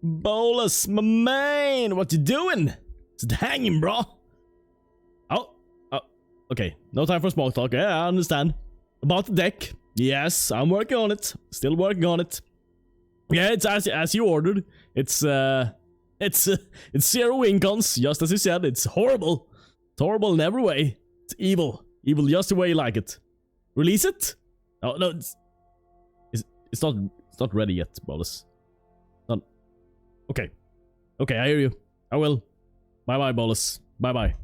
Bolus, my man, what you doing? It's hanging, bro. Oh, okay. No time for small talk. Yeah, I understand. About the deck. Yes, I'm working on it. Still working on it. Yeah, it's as you ordered. It's zero win cons, just as you said. It's horrible. It's horrible in every way. It's evil. Evil just the way you like it. Release it? Oh no, it's not ready yet, Bolus. Not okay. Okay, I hear you. I will. Bye bye, Bolus. Bye bye.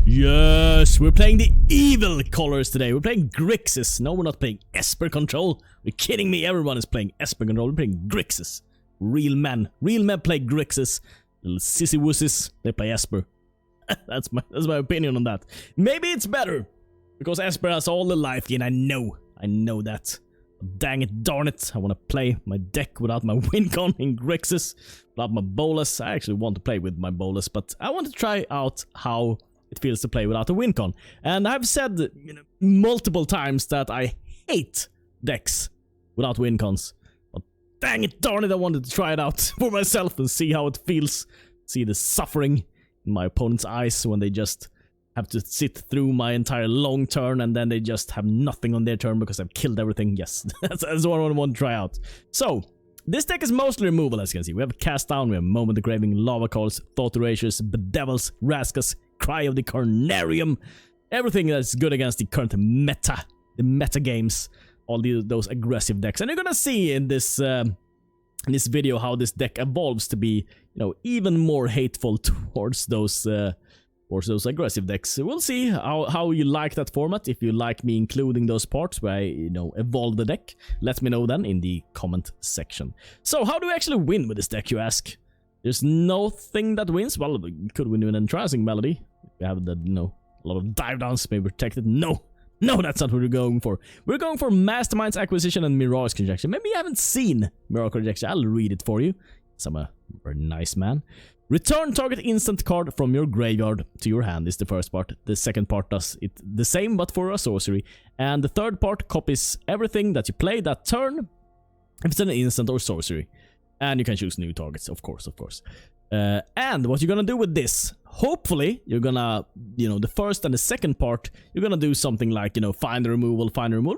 Yes, we're playing the evil colors today. We're playing Grixis. No, we're not playing Esper Control. You're kidding me. Everyone is playing Esper Control. We're playing Grixis. Real men. Real men play Grixis. Little sissy wussies, they play Esper. That's my opinion on that. Maybe it's better because Esper has all the life gain. I know that. Dang it, darn it. I want to play my deck without my win con in Grixis. Without my Bolus. I actually want to play with my Bolus, but I want to try out how it feels to play without a win con. And I've said multiple times that I hate decks without win cons. But dang it, darn it, I wanted to try it out for myself and see how it feels. See the suffering in my opponent's eyes when they just have to sit through my entire long turn and then they just have nothing on their turn because I've killed everything. Yes, that's what I want to try out. So, this deck is mostly removal, as you can see. We have Cast Down, we have Moment of Craving, Lava Coils, Thought Erasures, Bedevils, Vraskas, Cry of the Carnarium. Everything that's good against the current meta. The meta games. All those aggressive decks. And you're gonna see in this video how this deck evolves to be, even more hateful towards those aggressive decks. We'll see how you like that format. If you like me including those parts where I, evolve the deck, let me know then in the comment section. So, how do we actually win with this deck, you ask? There's nothing that wins. Well, we could win with an entrancing melody. We have the, a lot of dive downs, maybe protected. No, that's not what we're going for. We're going for Masterminds Acquisition and Mirari Conjecture. Maybe you haven't seen Mirari Conjecture. I'll read it for you. So I'm a very nice man. Return target instant card from your graveyard to your hand is the first part. The second part does it the same, but for a sorcery. And the third part copies everything that you play that turn, if it's an instant or sorcery. And you can choose new targets, of course. And what you're gonna do with this, hopefully, you're gonna, the first and the second part, you're gonna do something like, find the removal,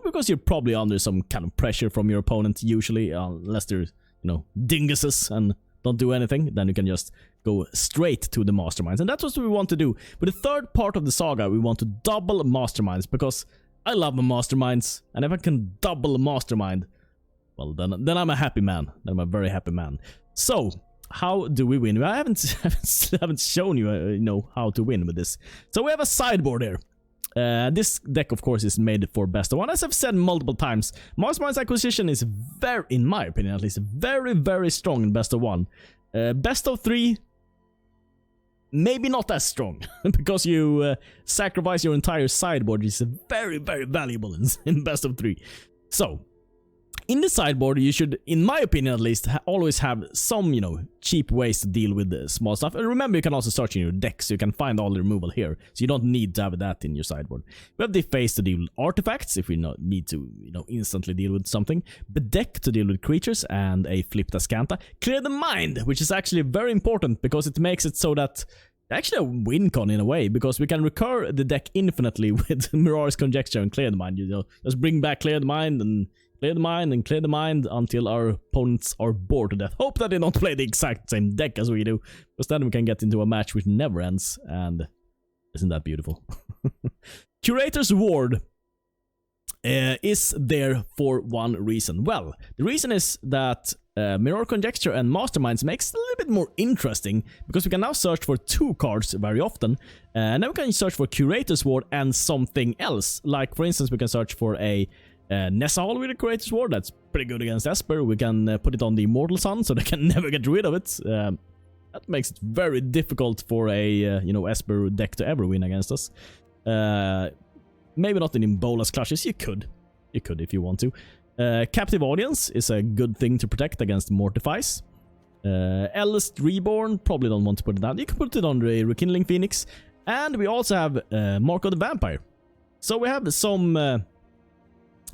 because you're probably under some kind of pressure from your opponent, usually, unless they're, dinguses and don't do anything, then you can just go straight to the Masterminds. And that's what we want to do. With the third part of the saga, we want to double Masterminds, because I love my Masterminds, and if I can double Mastermind, well, then I'm a happy man. Then I'm a very happy man. So, how do we win? I haven't shown you, how to win with this. So we have a sideboard here. This deck, of course, is made for best of one. As I've said multiple times, Masterminds Acquisition is very, in my opinion at least, very, very strong in best of one. Best of three, maybe not as strong, because you sacrifice your entire sideboard, which is very, very valuable in best of three. So, in the sideboard, you should, in my opinion at least, always have some, cheap ways to deal with the small stuff. And remember, you can also search in your deck, so you can find all the removal here. So you don't need to have that in your sideboard. We have the phase to deal with artifacts, if we need to, instantly deal with something. The deck to deal with creatures, and a flipped Azcanta. Clear the mind, which is actually very important, because it makes it so that actually a win con in a way, because we can recur the deck infinitely with Mirari's Conjecture and Clear the Mind. Just bring back Clear the Mind and clear the mind and clear the mind until our opponents are bored to death. Hope that they don't play the exact same deck as we do, because then we can get into a match which never ends, and isn't that beautiful? Curator's Ward is there for one reason. Well, the reason is that Mirari Conjecture and Masterminds makes it a little bit more interesting, because we can now search for 2 cards very often, and then we can search for Curator's Ward and something else. Like, for instance, we can search for a Nessa Hall with a Curator's Ward. That's pretty good against Esper. We can put it on the Immortal Sun, so they can never get rid of it. That makes it very difficult for a Esper deck to ever win against us. Maybe not in Bolas Clutches. You could if you want to. Captive Audience is a good thing to protect against Mortifies. Eldest Reborn, probably don't want to put it down. You can put it on the Rekindling Phoenix. And we also have Mark of the Vampire. So we have some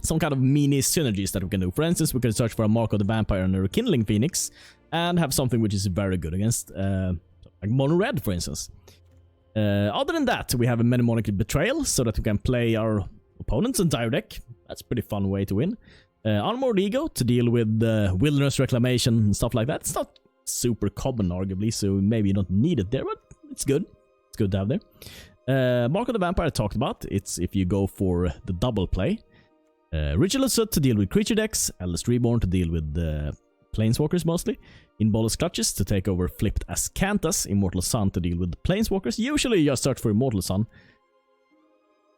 some kind of mini synergies that we can do. For instance, we can search for a Mark of the Vampire and a Rekindling Phoenix, and have something which is very good against, like Mono Red, for instance. Other than that, we have a Mnemonic Betrayal, so that we can play our opponents' entire deck. That's a pretty fun way to win. Unmoored Ego to deal with Wilderness Reclamation and stuff like that. It's not super common, arguably, so maybe you don't need it there, but it's good. It's good to have there. Mark of the Vampire I talked about. It's if you go for the double play. Ritual Soot to deal with creature decks. Eldest Reborn to deal with Planeswalkers mostly. In Bolus Clutches to take over flipped Azcantas. Immortal Sun to deal with the Planeswalkers. Usually you just search for Immortal Sun.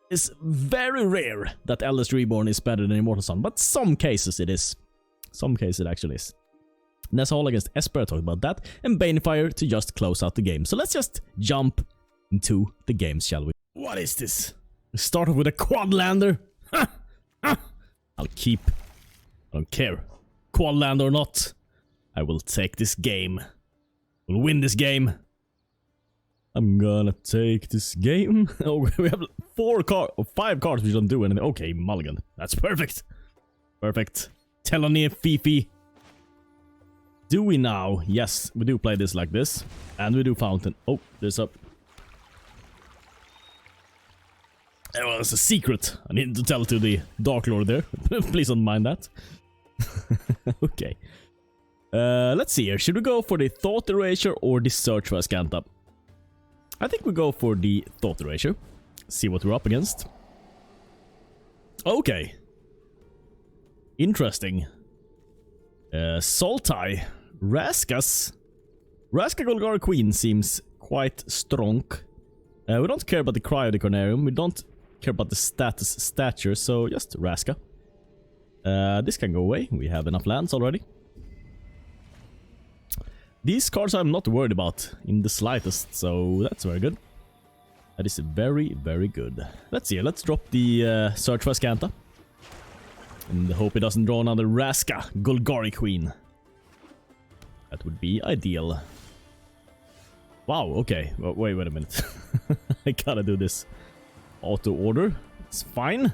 It's very rare that Eldest Reborn is better than Immortal Sun, but some cases it is. Some cases it actually is. And that's all against Esper, I talked about that. And Banefire to just close out the game. So let's just jump into the games, shall we? What is this? We start off with a Quadlander. I'll keep. I don't care. Quadland or not. I will take this game. We'll win this game. I'm gonna take this game. Oh, we have 5 cards which don't do anything. Okay, mulligan. That's perfect. Perfect. Telonir Fifi. Do we now? Yes, we do play this like this. And we do Fountain. Oh, there's a... Well, it's a secret. I need to tell to the Dark Lord there. Please don't mind that. Okay. Let's see here. Should we go for the Thought Erasure or the Search for Azcanta? I think we go for the Thought Erasure. See what we're up against. Okay. Interesting. Sultai. Vraska Golgari Queen seems quite strong. We don't care about the Cry of the Carnarium. We don't care about the stature, so just Vraska. This can go away. We have enough lands already. These cards I'm not worried about in the slightest, so that's very good. That is very, very good. Let's see, let's drop the Search for Azcanta. And hope it doesn't draw another Vraska Golgari Queen. That would be ideal. Wow, okay. Well, wait a minute. I gotta do this auto order. It's fine.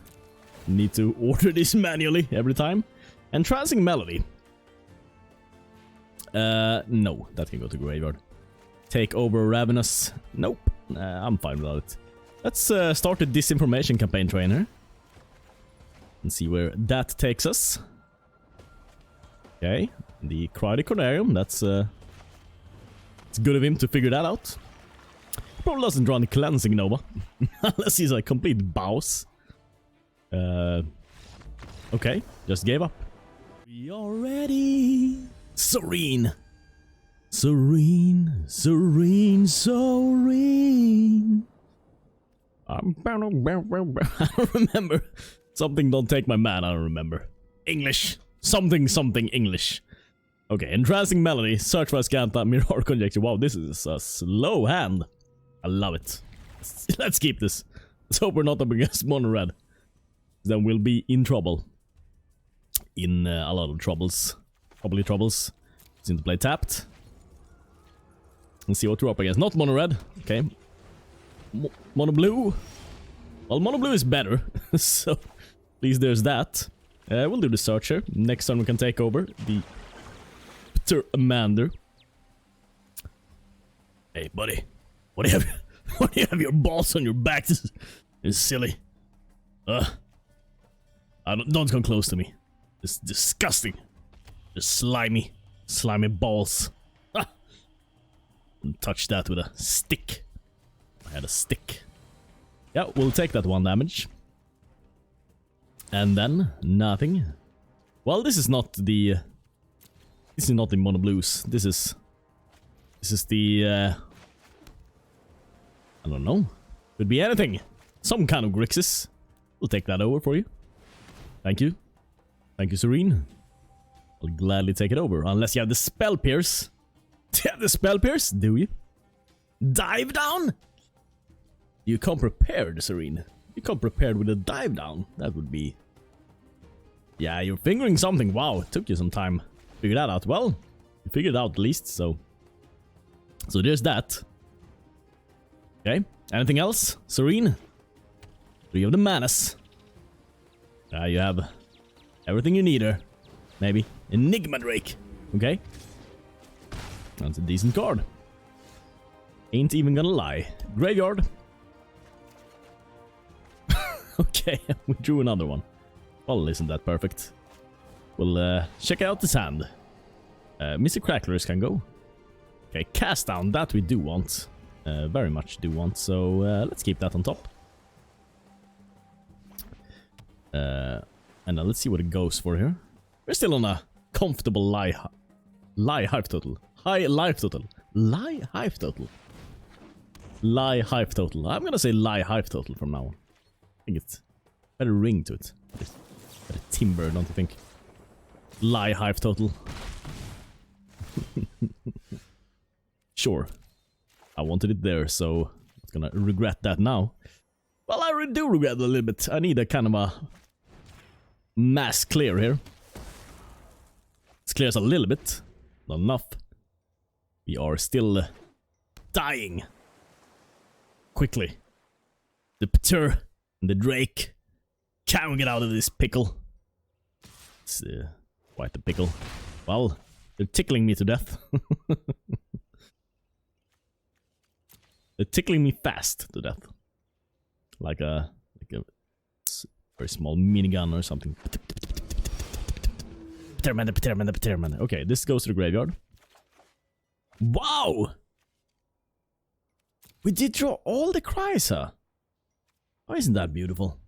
Need to order this manually every time. Entrancing Melody. No, that can go to graveyard. Take over Ravenous. Nope, I'm fine without it. Let's start the Disinformation Campaign trainer. And see where that takes us. Okay, the Cry the Carnarium, that's it's good of him to figure that out. He probably doesn't draw any Cleansing Nova. Unless he's a complete boss. Okay, just gave up. We are ready. Serene. Serene, serene, serene. I don't remember. Something don't take my man, I don't remember. English. Something English. Okay, Entrancing Melody, Search for Azcanta, Mirari Conjecture. Wow, this is a slow hand. I love it. Let's keep this. Let's hope we're not up against Mono Red. Then we'll be in trouble. In a lot of troubles. Probably troubles. Seem to play tapped. And see what we're up against. Not Mono Red. Okay. Mono Blue. Well, Mono Blue is better. So, at least there's that. We'll do the Searcher. Next time we can take over the Peter Amander. Hey, buddy. What do you have your balls on your back? This is silly. Don't come close to me. It's disgusting. Just slimy balls. Touch that with a stick. I had a stick. Yeah, we'll take that 1 damage. And then nothing. Well, this is not the Mono Blues. This is the I don't know. Could be anything. Some kind of Grixis. We'll take that over for you. Thank you. Thank you, Serene. I'll gladly take it over. Unless you have the Spell Pierce. Do you have the Spell Pierce? Do you? Dive Down? You come prepared, Serene. You come prepared with a Dive Down. That would be... Yeah, you're fingering something. Wow, it took you some time to figure that out. Well, you figured it out at least, so... So there's that. Okay, anything else? Serene? Do you have the Manus? You have Everything you need here. Maybe. Enigma Drake. Okay. That's a decent card. Ain't even gonna lie. Graveyard. Okay, we drew another one. Well, isn't that perfect? We'll check out this hand. Mr. Cracklers can go. Okay, cast down, that we do want. Very much do want, so let's keep that on top. And now let's see what it goes for here. We're still on a comfortable high hive total. High life total. Lie hive total. Lie hive total. I'm gonna say lie hive total from now on. I think it's better ring to it. Better timber, don't you think? Lie hive total. Sure. I wanted it there, so I'm gonna regret that now. Well, I do regret it a little bit. I need a kind of a mass clear here. This clears a little bit. Not enough. We are still dying. Quickly. The Peter and the Drake. Can we get out of this pickle? It's quite a pickle. Well, they're tickling me to death. They're tickling me fast to death. Like a very small minigun or something. Peterman. Okay, this goes to the graveyard. Wow! We did draw all the cries, huh? Oh, isn't that beautiful?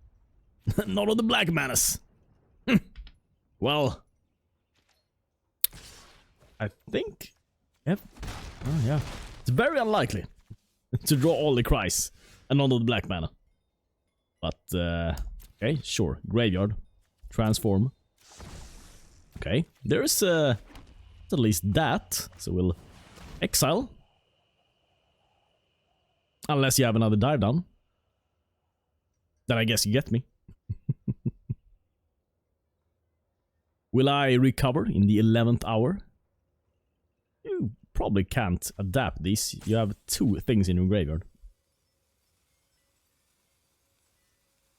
Not all the black manas. Well, I think... Yep. Oh, yeah. It's very unlikely to draw all the cries and none of the black mana. But, okay, sure. Graveyard. Transform. Okay, there's at least that. So we'll exile. Unless you have another dive down. Then I guess you get me. Will I recover in the 11th hour? You probably can't adapt these. You have 2 things in your graveyard.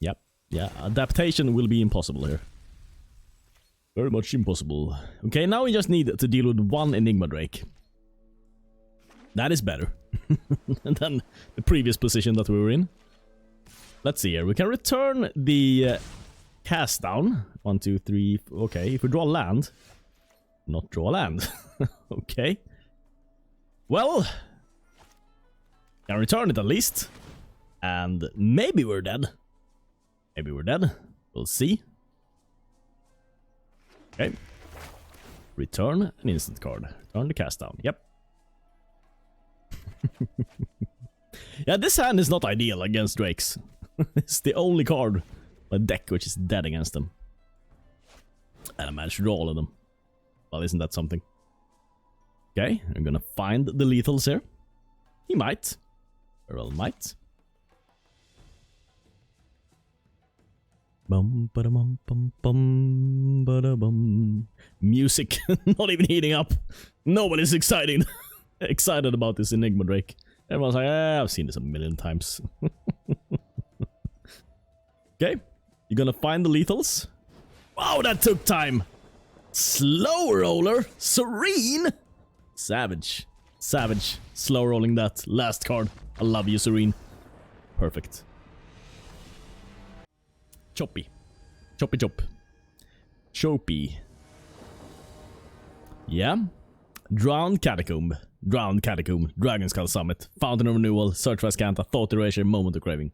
Yep. Yeah, adaptation will be impossible here. Very much impossible. Okay, now we just need to deal with 1 Enigma Drake. That is better than the previous position that we were in. Let's see here. We can return the cast down. 1, 2, 3. Okay, if we draw land. Not draw land. Okay. Well, can return it at least. And maybe we're dead. Maybe we're dead. We'll see. Okay. Return an instant card. Return the cast down. Yep. Yeah, this hand is not ideal against Drakes. It's the only card by deck which is dead against them. And I managed to draw all of them. Well, isn't that something? Okay, I'm gonna find the lethals here. He might. Very well might. Bum ba bum bum bum ba bum. Music not even heating up. Nobody's excited about this Enigma Drake. Everyone's like, I've seen this a million times. Okay, you're gonna find the lethals. Wow, that took time. Slow roller, Serene. Savage, savage. Slow rolling that last card. I love you, Serene. Perfect. Choppy. Choppy chop. Choppy. Yeah. Drowned Catacomb. Drowned Catacomb. Dragonskull Summit. Fountain of Renewal. Search for Azcanta. Thought Erasure. Moment of Craving.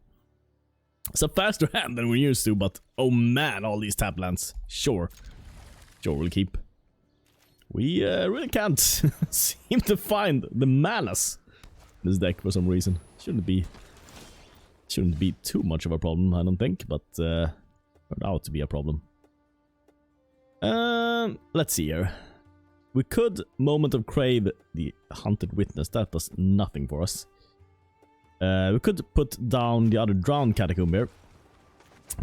It's a faster hand than we're used to, but oh man, all these tap lands. Sure. Sure, we'll keep. We really can't seem to find the manas in this deck for some reason. Shouldn't be too much of a problem, I don't think, but turned out to be a problem. Let's see here. We could Moment of Crave the Hunted Witness. That does nothing for us. We could put down the other Drowned Catacomb here.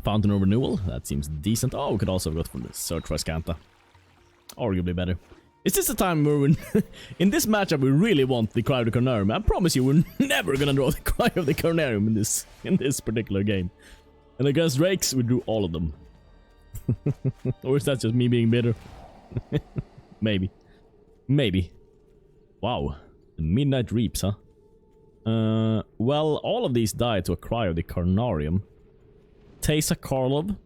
Fountain of Renewal. That seems decent. Oh, we could also go for the Search for Azcanta. Arguably better. Is this the time where we're in this matchup we really want the Cry of the Carnarium? I promise you we're never gonna draw the Cry of the Carnarium in this particular game. And against Drakes we drew all of them. Or is that just me being bitter? Maybe. Maybe. Wow. The Midnight Reaps, huh? Well, all of these die to a cry of the Carnarium. Teysa Karlov.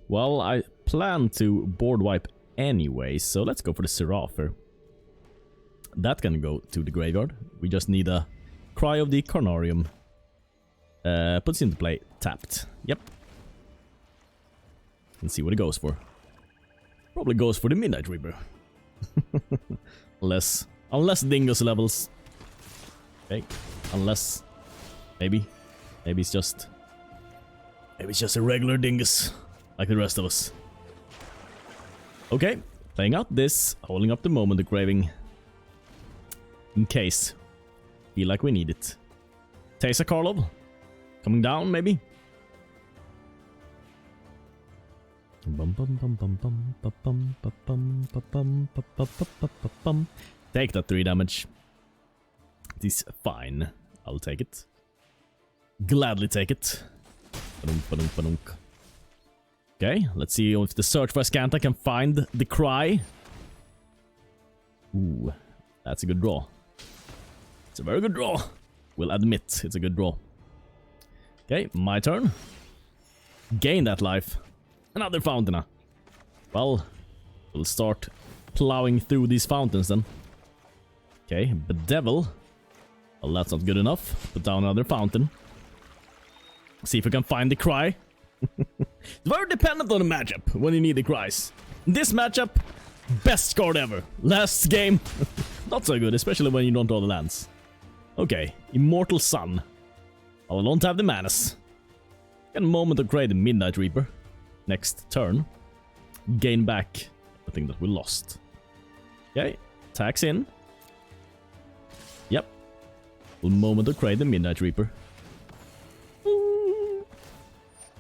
Well, I plan to board wipe anyway, so let's go for the Serapher. That can go to the graveyard. We just need a cry of the Carnarium. Puts into play tapped. Yep. Let's see what it goes for. Probably goes for the Midnight Reaper. Unless Dingus levels. Okay. Unless maybe it's just a regular Dingus like the rest of us. Okay, playing out this, holding up the Moment of Craving. In case. Feel like we need it. Teysa Karlov. Coming down, maybe? Take that 3 damage. It is fine. I'll take it. Gladly take it. Okay, let's see if the search for Azcanta can find the cry. Ooh, that's a good draw. It's a very good draw. We'll admit it's a good draw. Okay, my turn. Gain that life. Another fountain. Well, we'll start plowing through these fountains then. Okay, Bedevil. Well, that's not good enough. Put down another fountain. See if we can find the cry. It's very dependent on the matchup when you need the cries. This matchup, best card ever. Last game, not so good, especially when you don't draw the lands. Okay, Immortal Sun. Well, I don't have the manas. Get a Moment of Craving, the Midnight Reaper. Next turn. Gain back everything that we lost. Okay, tax in. Yep. We'll Moment of Craving, the Midnight Reaper.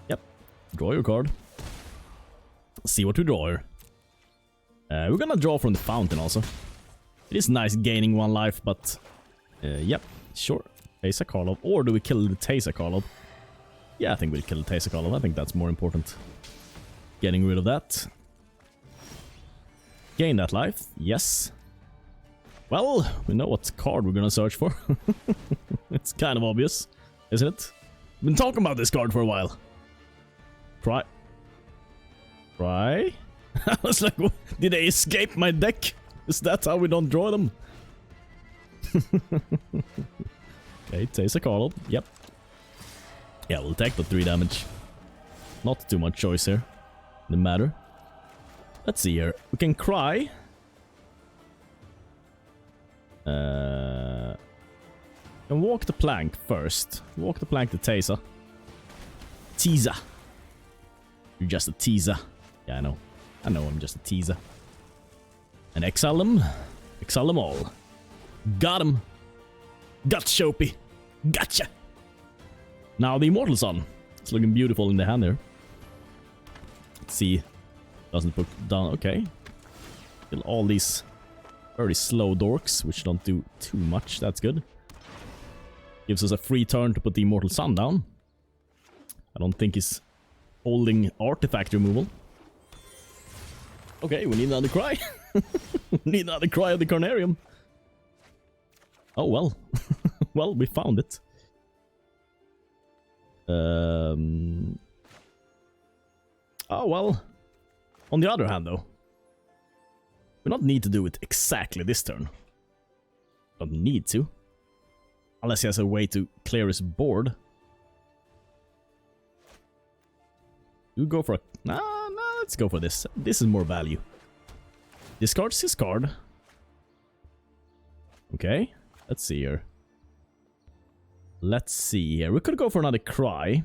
Yep. Draw your card. See what we draw here. We're gonna draw from the fountain also. It is nice gaining 1 life, but... yep, sure. Teysa Karlov. Or do we kill the Teysa Karlov? Yeah, I think we'll kill the Teysa Karlov. I think that's more important. Getting rid of that. Gain that life. Yes. Well, we know what card we're gonna search for. It's kind of obvious, isn't it? We've been talking about this card for a while. Try. I was like, did they escape my deck? Is that how we don't draw them? Okay, Teysa Karlov. Yep. Yeah, we'll take the 3 damage. Not too much choice here. No matter. Let's see here. We can cry. And walk the plank first. Walk the plank to Teysa. Teaser. You're just a teaser. Yeah, I know. I know I'm just a teaser. And exile them. Exile them all. Got him. Got Shopee. Gotcha. Now the Immortal Sun. It's looking beautiful in the hand there. Let's see. Doesn't put down. Okay. Kill all these very slow dorks, which don't do too much. That's good. Gives us a free turn to put the Immortal Sun down. I don't think he's holding artifact removal. Okay, we need another cry. We need another cry of the Carnarium. Oh well. Well, we found it. Oh well. On the other hand, though, we don't need to do it exactly this turn. Don't need to. Unless he has a way to clear his board. You go for a... Nah, let's go for this. This is more value. Discards his card. Okay, let's see here. Let's see here. We could go for another cry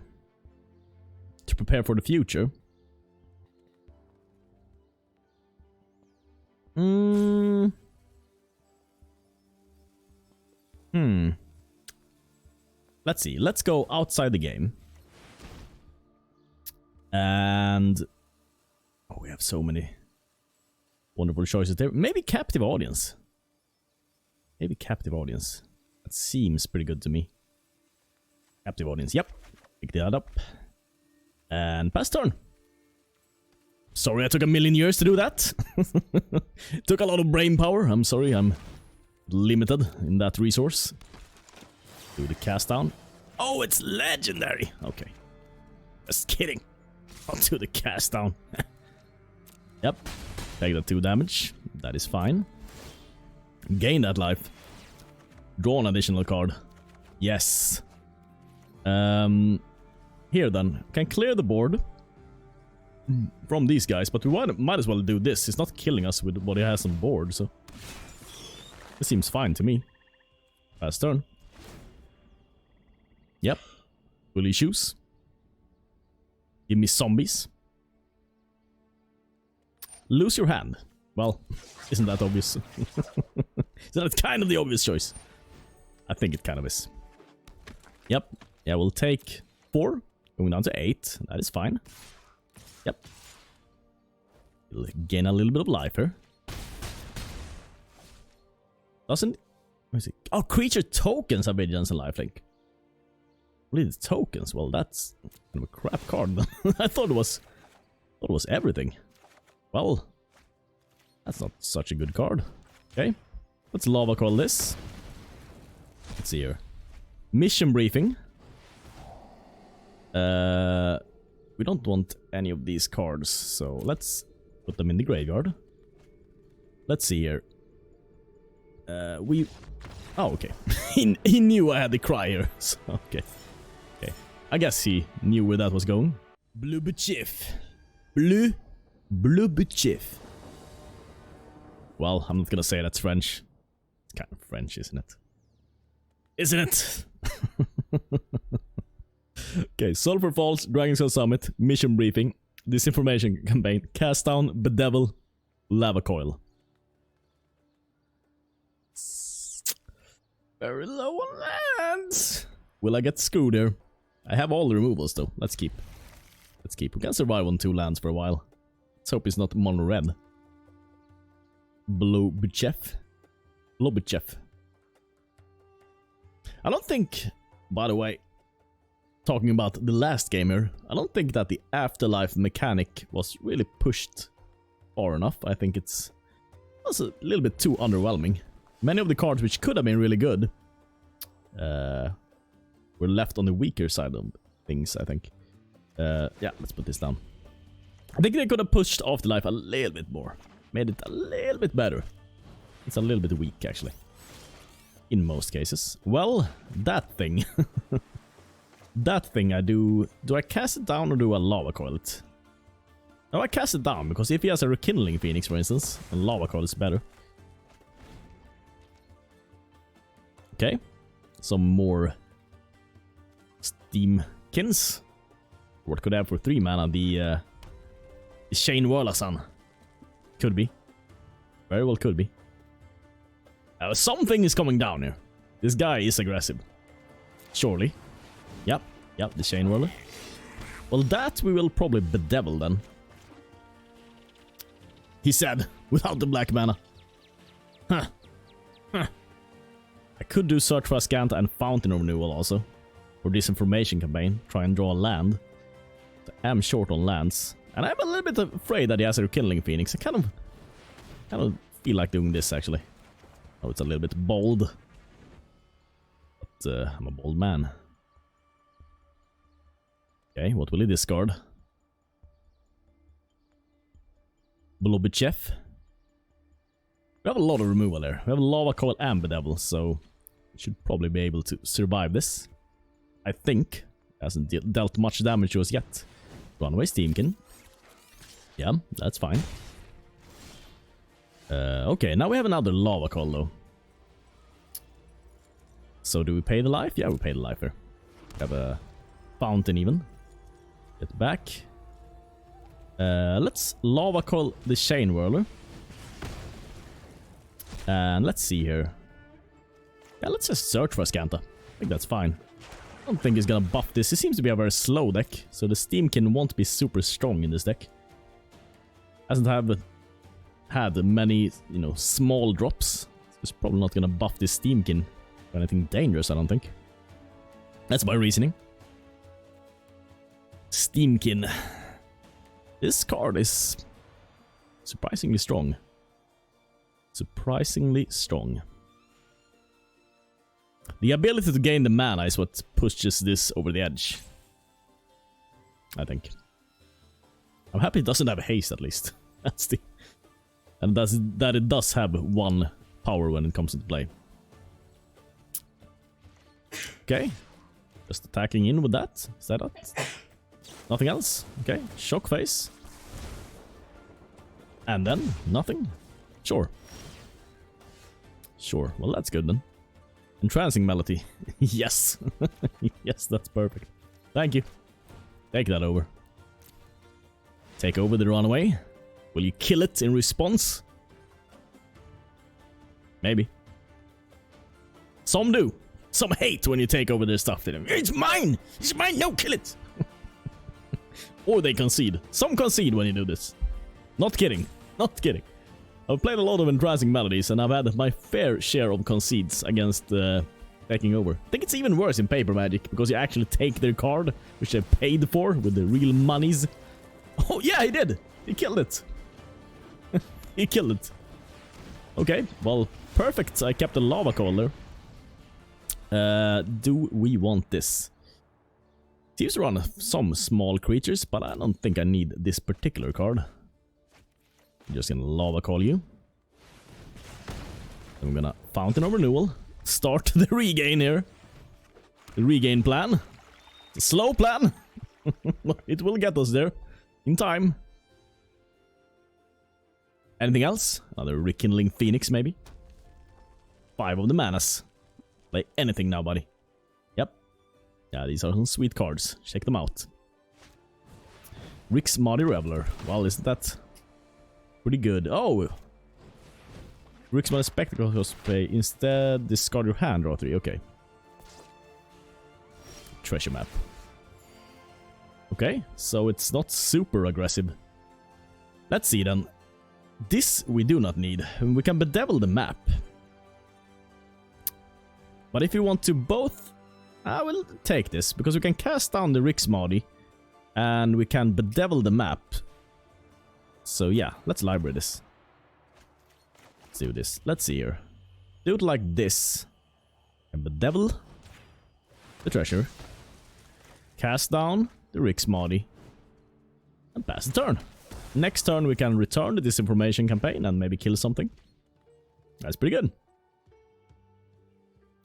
to prepare for the future. Let's see. Let's go outside the game. And... oh, we have so many wonderful choices there. Maybe Captive Audience. Maybe Captive Audience. That seems pretty good to me. Captive Audience, yep. Pick that up. And pass turn. Sorry I took a million years to do that. Took a lot of brain power. I'm sorry, I'm limited in that resource. Do the cast down. Oh, it's legendary. Okay. Just kidding. I'll do the cast down. Yep. Take that 2 damage. That is fine. Gain that life. Draw an additional card. Yes. Here then. Can clear the board from these guys, but we might as well do this. He's not killing us with what he has on board, so it seems fine to me. Pass turn. Yep. Will he choose? Give me zombies. Lose your hand. Well, isn't that obvious? Isn't that kind of the obvious choice? I think it kind of is. Yep. Yeah, we'll take 4. Going down to 8. That is fine. Yep. We'll gain a little bit of life here. Doesn't... Where is it? Oh, creature tokens have vigilance and lifelink. Really, the tokens? Well, that's kind of a crap card. I thought it was everything. Well, that's not such a good card. Okay. Let's Lava Coil this. Let's see here. Mission briefing. We don't want any of these cards, so let's put them in the graveyard. Let's see here. Oh, okay. he knew I had the cry here, so okay. Okay. I guess he knew where that was going. Blue Butchif. Blue Butchif. Well, I'm not gonna say that's French. It's kind of French, isn't it? Isn't it? Okay, Sulfur Falls, Dragonskull Summit, Mission Briefing, Disinformation Campaign, Cast Down, Bedevil, Lava Coil. Very low on lands. Will I get screwed here? I have all the removals though. Let's keep. Let's keep. We can survive on 2 lands for a while. Let's hope it's not mono red. Blobichef. I don't think, by the way, talking about the last gamer, I don't think that the afterlife mechanic was really pushed far enough. I think it was a little bit too underwhelming. Many of the cards which could have been really good were left on the weaker side of things, I think. Yeah, let's put this down. I think they could have pushed Afterlife a little bit more. Made it a little bit better. It's a little bit weak, actually. In most cases. Well, that thing. That thing I do... Do I cast it down or do I Lava Coil it? No, I cast it down, because if he has a Rekindling Phoenix, for instance, then Lava Coil is better. Okay. Some more Steamkins. What could I have for 3 mana? The Shane Warlasan. Could be. Very well could be. Something is coming down here. This guy is aggressive. Surely. Yep, the Shane Whirler. Well, that we will probably Bedevil then. He said, without the black mana. Huh. I could do Search for Azcanta and Fountain of Renewal also. For Disinformation Campaign. Try and draw a land. I am short on lands. And I'm a little bit afraid that he has a Rekindling Phoenix. I kind of feel like doing this, actually. Oh, it's a little bit bold. But I'm a bold man. Okay, what will he discard? Blobichef. We have a lot of removal there. We have Lava Coil and Bedevil, so we should probably be able to survive this. I think. Hasn't dealt much damage to us yet. Runaway Steamkin. Yeah, that's fine. Okay, now we have another Lava Coil though. So do we pay the life? Yeah, we pay the life here. We have a Fountain even. Get back. Let's Lava Coil the Shane Whirler. And let's see here. Yeah, let's just search for Azcanta. I think that's fine. I don't think he's gonna buff this. It seems to be a very slow deck, so the Steamkin won't be super strong in this deck. Hasn't had many, you know, small drops. It's probably not gonna buff this Steamkin for anything dangerous, I don't think. That's my reasoning. Steamkin. This card is surprisingly strong. Surprisingly strong. The ability to gain the mana is what pushes this over the edge, I think. I'm happy it doesn't have haste, at least. That's the... And that it does have 1 power when it comes into play. Okay. Just attacking in with that. Is that it? Nothing else? Okay. Shock face. And then nothing? Sure. Sure. Well, that's good then. Entrancing Melody. Yes. Yes, that's perfect. Thank you. Take that over. Take over the runaway. Will you kill it in response? Maybe. Some do. Some hate when you take over their stuff. It's mine! It's mine! No, kill it! Or they concede. Some concede when you do this. Not kidding. Not kidding. I've played a lot of Entrancing Melodies and I've had my fair share of concedes against taking over. I think it's even worse in Paper Magic because you actually take their card, which they paid for with the real monies. Oh yeah, he did! He killed it. He killed it. Okay, well, perfect. I kept the Lava Coil there. Do we want this? Seems to run some small creatures, but I don't think I need this particular card. I'm just gonna Lava Coil you. I'm gonna Fountain of Renewal. Start the regain here. The regain plan. It's a slow plan. It will get us there. In time. Anything else? Another Rekindling Phoenix, maybe? 5 of the manas. Play anything now, buddy. Yep. Yeah, these are some sweet cards. Check them out. Grixis Reveler. Well, isn't that pretty good? Oh! Grixis Spectacle cosplay. Instead, discard your hand, draw 3. Okay. Treasure map. Okay, so it's not super aggressive. Let's see then. This we do not need. We can bedevil the map. But if you want to both, I will take this, because we can cast down the Grixis and we can bedevil the map. So yeah, let's library this. Let's do this. Let's see here. Do it like this. And bedevil the treasure. Cast down the Grixis and pass the turn. Next turn we can return the Disinformation Campaign and maybe kill something. That's pretty good.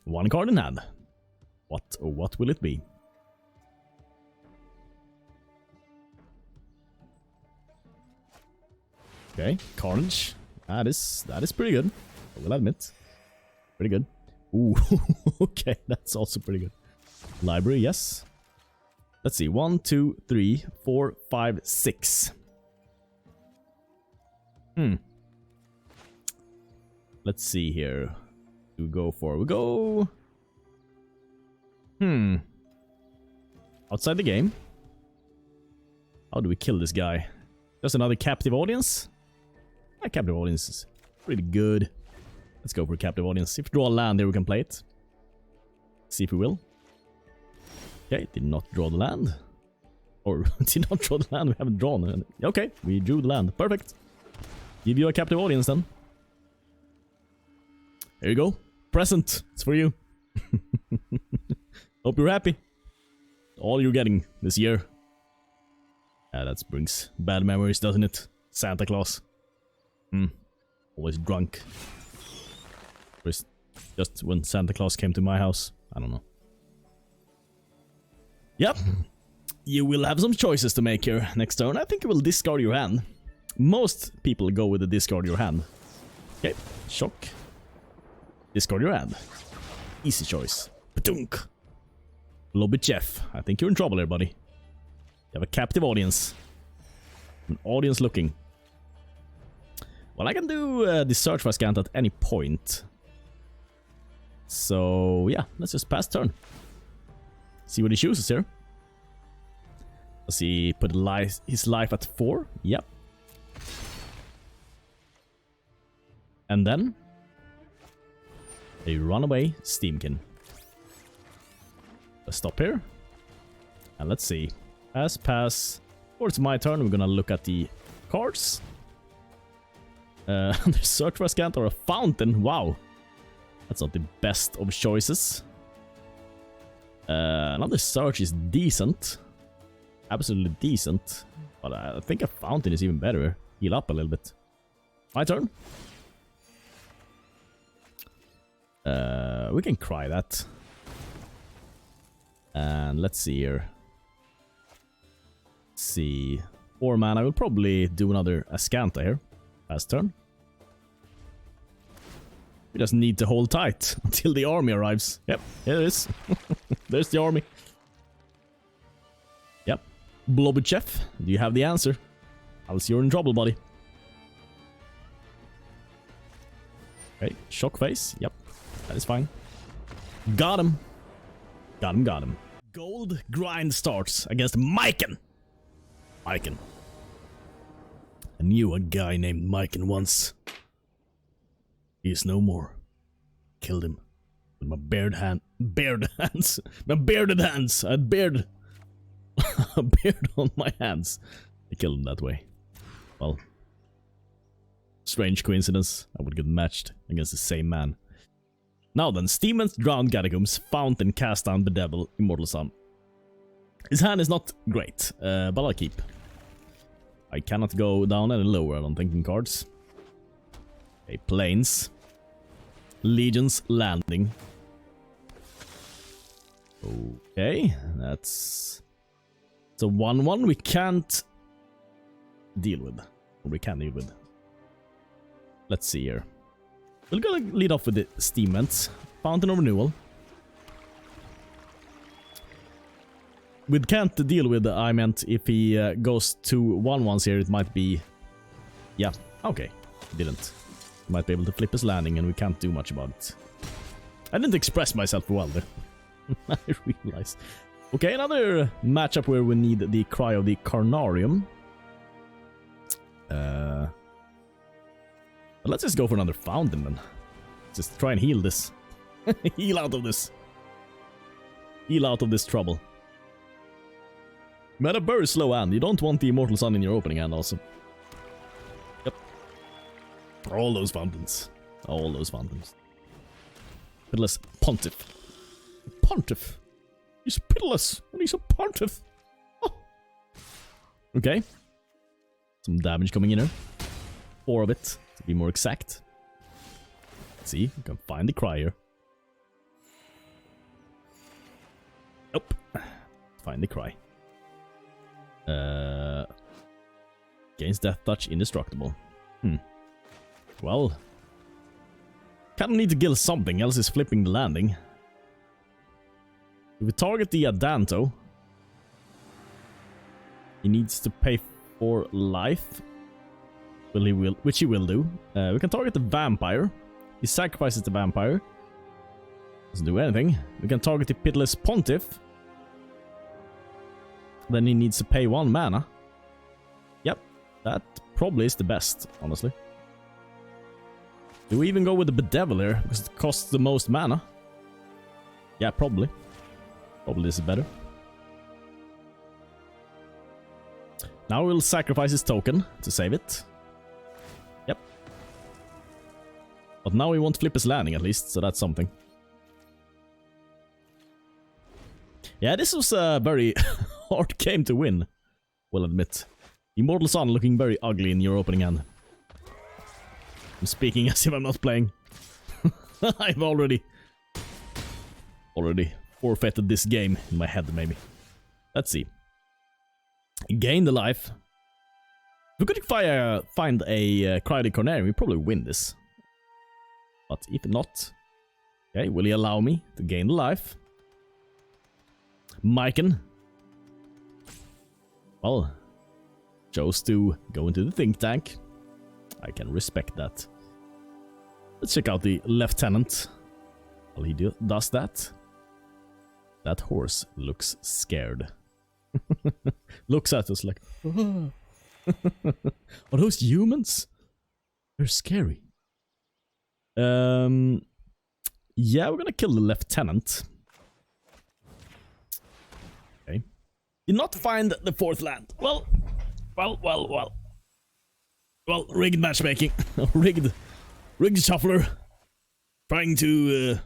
1 card in hand. What will it be? Okay, Carnage. That is pretty good. I will admit. Pretty good. Ooh, okay, that's also pretty good. Library, yes. Let's see. 1, 2, 3, 4, 5, 6. Let's see here. We go for. We go. Outside the game. How do we kill this guy? Just another captive audience? A captive audience is pretty good. Let's go for a captive audience. If we draw a land there, we can play it. See if we will. Okay, did not draw the land. Or did not draw the land, we haven't drawn. Okay, we drew the land. Perfect. Give you a captive audience then. There you go. Present. It's for you. Hope you're happy. All you're getting this year. Yeah, that brings bad memories, doesn't it? Santa Claus. Always drunk. Just when Santa Claus came to my house. I don't know. Yep. You will have some choices to make here next turn. I think you will discard your hand. Most people go with the discard your hand. Okay. Shock. Discard your hand. Easy choice. Patunk. Lobby Jeff. I think you're in trouble here, buddy. You have a captive audience. An audience looking. Well, I can do the search for Azcanta at any point. So, yeah. Let's just pass turn. See what he chooses here. Does he put his life at 4? Yep. And then a runaway Steamkin. Let's stop here. And let's see. Pass. Or it's my turn. We're gonna look at the cards. There's Search for Azcanta or a Fountain. Wow. That's not the best of choices. Another Search is decent. Absolutely decent. But I think a Fountain is even better. Heal up a little bit. My turn. We can cry that. And let's see here. Let's see. 4 mana. I will probably do another Azcanta here. Last turn. We just need to hold tight until the army arrives. Yep, here it is. There's the army. Yep. Blobuchev, do you have the answer? Else you're in trouble, buddy. Okay, shock face. Yep, that is fine. Got him. Got him, got him. Gold grind starts against Myken. Myken. I knew a guy named Myken once. He is no more. Killed him with my bared hands. My bearded hands. I had beard. A beard on my hands. I killed him that way. Well, strange coincidence. I would get matched against the same man. Now then, Steeman's Drowned Catacombs, Fountain, Cast Down, Bedevil, Immortal Sun. His hand is not great, but I'll keep. I cannot go down any lower, I don't think, in cards. Okay, Plains. Legion's Landing. Okay, that's... It's a 1-1 we can't deal with. Or we can deal with. Let's see here. We're gonna lead off with the Steam Vents. Fountain of Renewal. With can't deal with, I meant if he goes to 1-1s here, it might be... Yeah, okay, didn't. He might be able to flip his landing and we can't do much about it. I didn't express myself well there. I realize. Okay, another matchup where we need the Cry of the Carnarium. But let's just go for another Fountain then. Just try and heal this. Heal out of this. Heal out of this trouble. You had a very slow hand. You don't want the Immortal Sun in your opening hand also. Yep. All those Fountains. All those Fountains. Pitiless Pontiff. Pontiff? He's pitiless and he's a Pontiff. Oh. Okay. Some damage coming in here. 4 of it, to be more exact. Let's see, we can find the Cry here. Nope. Find the Cry. Gains Death Touch, indestructible. Well, kind of need to kill something, else is flipping the landing. If we target the Adanto, he needs to pay for life. Which he will do. We can target the Vampire. He sacrifices the Vampire. Doesn't do anything. We can target the Pitiless Pontiff. Then he needs to pay 1 mana. Yep, that probably is the best, honestly. Do we even go with the Bedevil here? Because it costs the most mana. Yeah, probably. Probably this is better. Now we'll sacrifice his token to save it. Yep. But now he won't flip his landing at least, so that's something. Yeah, this was a very hard game to win, we'll admit. Immortal Sun looking very ugly in your opening hand. I'm speaking as if I'm not playing. I've already forfeited this game in my head, maybe. Let's see. Gain the life. If we could find a Cry the Carnarium, we probably win this. But if not... Okay, will he allow me to gain the life? Myken. Well, chose to go into the think tank. I can respect that. Let's check out the Lieutenant. While he does that. That horse looks scared. Looks at us like, are those humans? They're scary. Yeah, we're gonna kill the Lieutenant. Okay. Did not find the 4th land. Well, rigged matchmaking. rigged shuffler. Trying to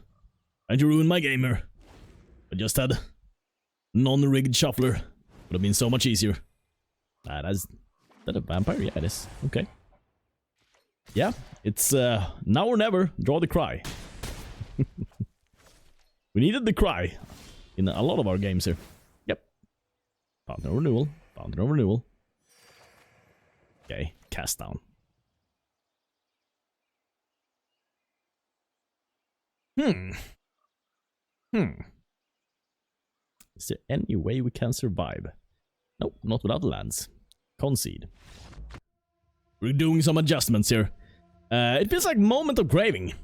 ruin my gamer. I just had non-rigged shuffler. Would have been so much easier. Is that a vampire? Yeah, it is. Okay. Yeah, it's now or never. Draw the cry. We needed the cry in a lot of our games here. Yep. Fountain of Renewal. Fountain of Renewal. Okay, cast down. Is there any way we can survive? Nope, not without lands. Concede. We're doing some adjustments here. It feels like Moment of Craving.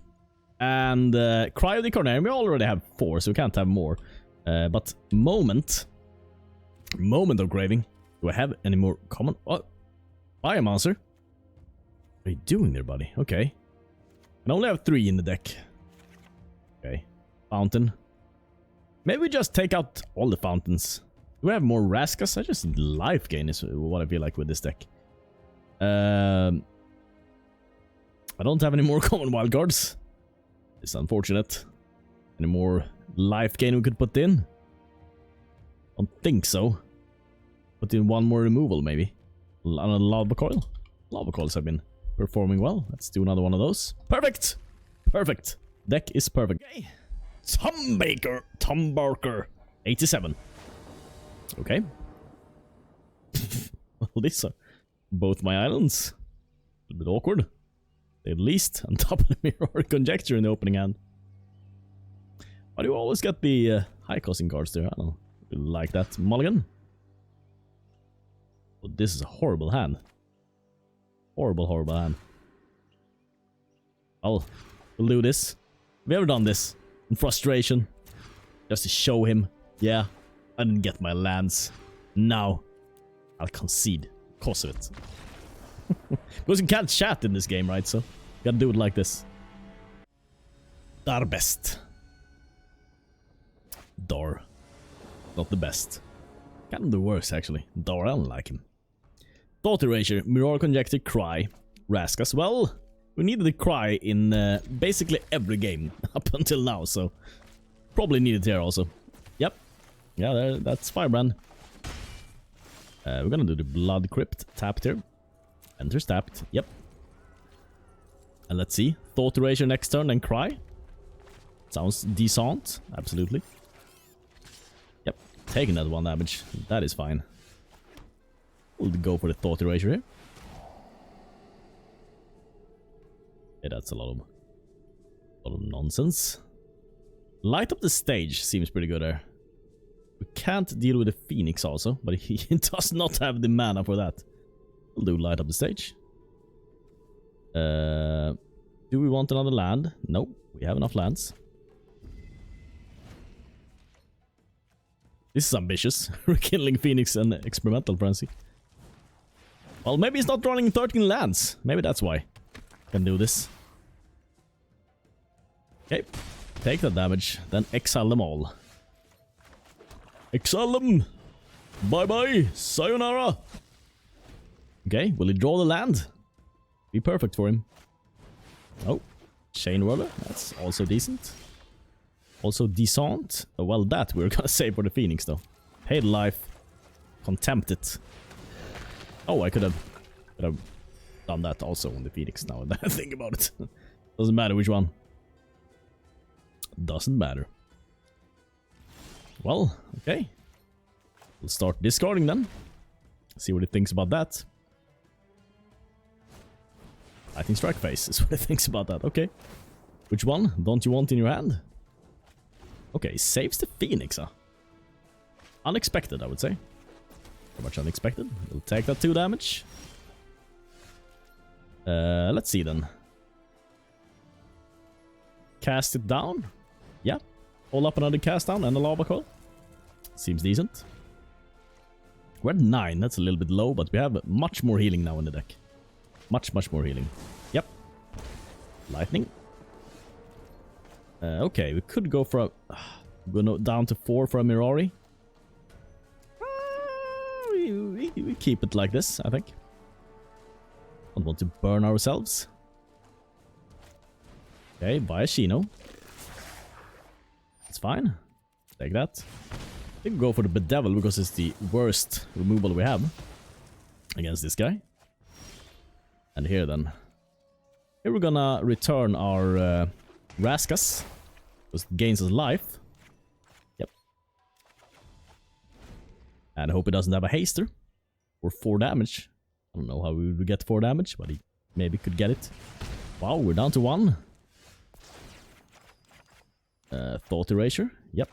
And Cry of the Carnarium, we already have 4, so we can't have more. But Moment of Craving. Do I have any more common? Oh, Biomonster. What are you doing there, buddy? Okay. I only have 3 in the deck. Okay. Fountain. Maybe we just take out all the fountains. Do we have more Vraskas? I just need life gain is what I feel like with this deck. I don't have any more common wildcards. It's unfortunate. Any more life gain we could put in? Don't think so. Put in 1 more removal maybe. Another Lava Coil. Lava Coils have been performing well. Let's do another one of those. Perfect! Perfect. Deck is perfect. Okay. Tom Barker. 87. Okay. Well, these are both my islands. A little bit awkward. At least on top of the Mirari Conjecture in the opening hand. Why do you always get the high costing cards there? I don't really like that. Mulligan. Well, this is a horrible hand. Horrible hand. We'll do this. Have we ever done this? In frustration? Just to show him. Yeah, I didn't get my lands. Now, I'll concede because of it. Because you can't chat in this game, right? So, you gotta do it like this. Dar best. Dar. Not the best. Kind of the worst, actually. Dar, I don't like him. Thought Erasure, Mirari Conjecture, Cry. Vraskas. Well, we needed the Cry in basically every game up until now, so probably needed here also. Yep. Yeah, that's Firebrand. We're gonna do the Blood Crypt. Tapped here. Enters tapped. Yep. And let's see. Thought Erasure next turn and Cry. Sounds decent. Absolutely. Yep. Taking that 1 damage. That is fine. We'll go for the Thought Erasure here. Yeah, that's a lot of nonsense. Light up the stage seems pretty good there. We can't deal with the Phoenix also, but he does not have the mana for that. We'll do light up the stage. Do we want another land? No, we have enough lands. This is ambitious. Rekindling Phoenix and Experimental Frenzy. Well, maybe he's not running 13 lands. Maybe that's why. Can do this. Okay. Take that damage. Then exile them all. Exile them! Bye-bye! Sayonara! Okay, will he draw the land? Be perfect for him. Oh. Chain Whirler. That's also decent. Also decent. Well, that we're gonna save for the Phoenix, though. Paid life. Contempt it. Oh, I could have done that also on the Phoenix now that I think about it. Doesn't matter which one. Doesn't matter. Well, okay. We'll start discarding then. See what he thinks about that. I think Strike Face is what he thinks about that. Okay. Which one don't you want in your hand? Okay, saves the Phoenix, huh? Unexpected, I would say. Very much unexpected. We'll take that 2 damage. Let's see then. Cast it down. Yeah. Hold up another cast down and a Lava Coil. Seems decent. We're at 9. That's a little bit low, but we have much more healing now in the deck. Much more healing. Yep. Lightning. Okay, we could go for a... go down to 4 for a Mirari. we keep it like this, I think. Don't want to burn ourselves. Okay, buy a Shino. It's fine. Take that. I think we go for the Bedevil because it's the worst removal we have against this guy. And here then. Here we're gonna return our Vraskas. Because it gains us life. Yep. And I hope he doesn't have a haster. Or 4 damage. I don't know how we would get 4 damage, but he maybe could get it. Wow, we're down to 1. Thought Erasure. Yep.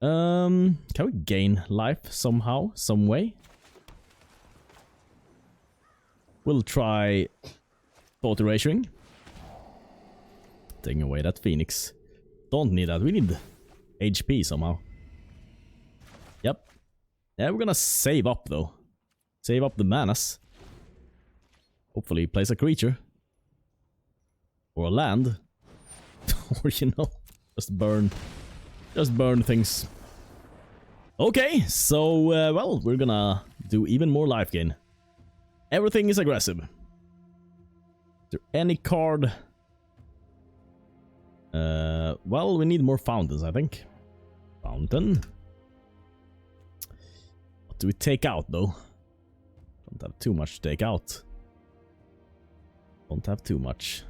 Can we gain life somehow, some way? We'll try Thought Erasuring. Taking away that Phoenix. Don't need that. We need HP somehow. Yep. Yeah, we're gonna save up though. Save up the manas. Hopefully place a creature. Or a land. Or, you know, just burn things. Okay, so, well, we're gonna do even more life gain. Everything is aggressive. Is there any card? Well, we need more fountains, I think. Fountain. What do we take out, though? Don't have too much to take out. Don't have too much.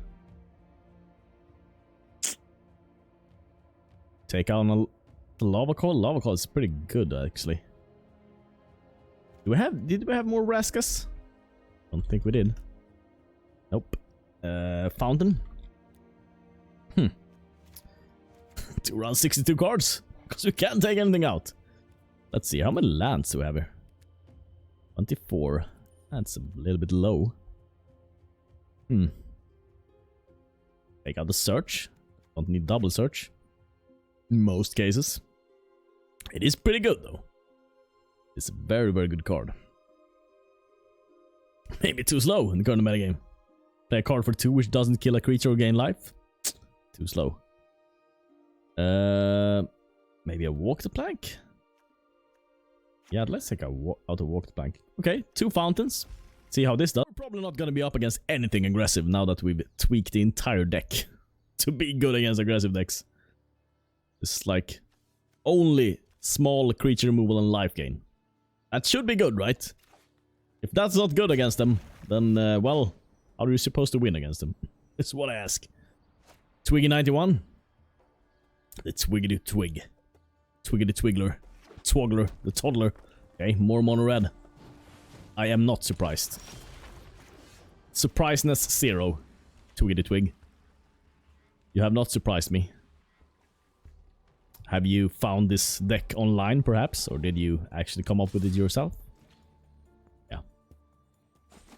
Take out the Lava Coil. Lava Coil is pretty good, actually. Did we have more Vraskas? Don't think we did. Nope. Fountain. 2 rounds, 62 cards. Because we can't take anything out. Let's see, how many lands do we have here? 24. That's a little bit low. Take out the search. Don't need double search. In most cases. It is pretty good though. It's a very, very good card. Maybe too slow in the current metagame. Play a card for 2 which doesn't kill a creature or gain life. Too slow. Maybe a walk the plank? Yeah, let's take out a walk the plank. Okay, 2 fountains. See how this does. We're probably not gonna be up against anything aggressive now that we've tweaked the entire deck to be good against aggressive decks. It's like only small creature removal and life gain. That should be good, right? If that's not good against them, then, well, how are you supposed to win against them? That's what I ask. Twiggy 91. The Twiggity Twig. Twiggity Twiggler. Twoggler. The Toddler. Okay, more mono red. I am not surprised. Surpriseness 0. Twiggity Twig. You have not surprised me. Have you found this deck online, perhaps? Or did you actually come up with it yourself? Yeah.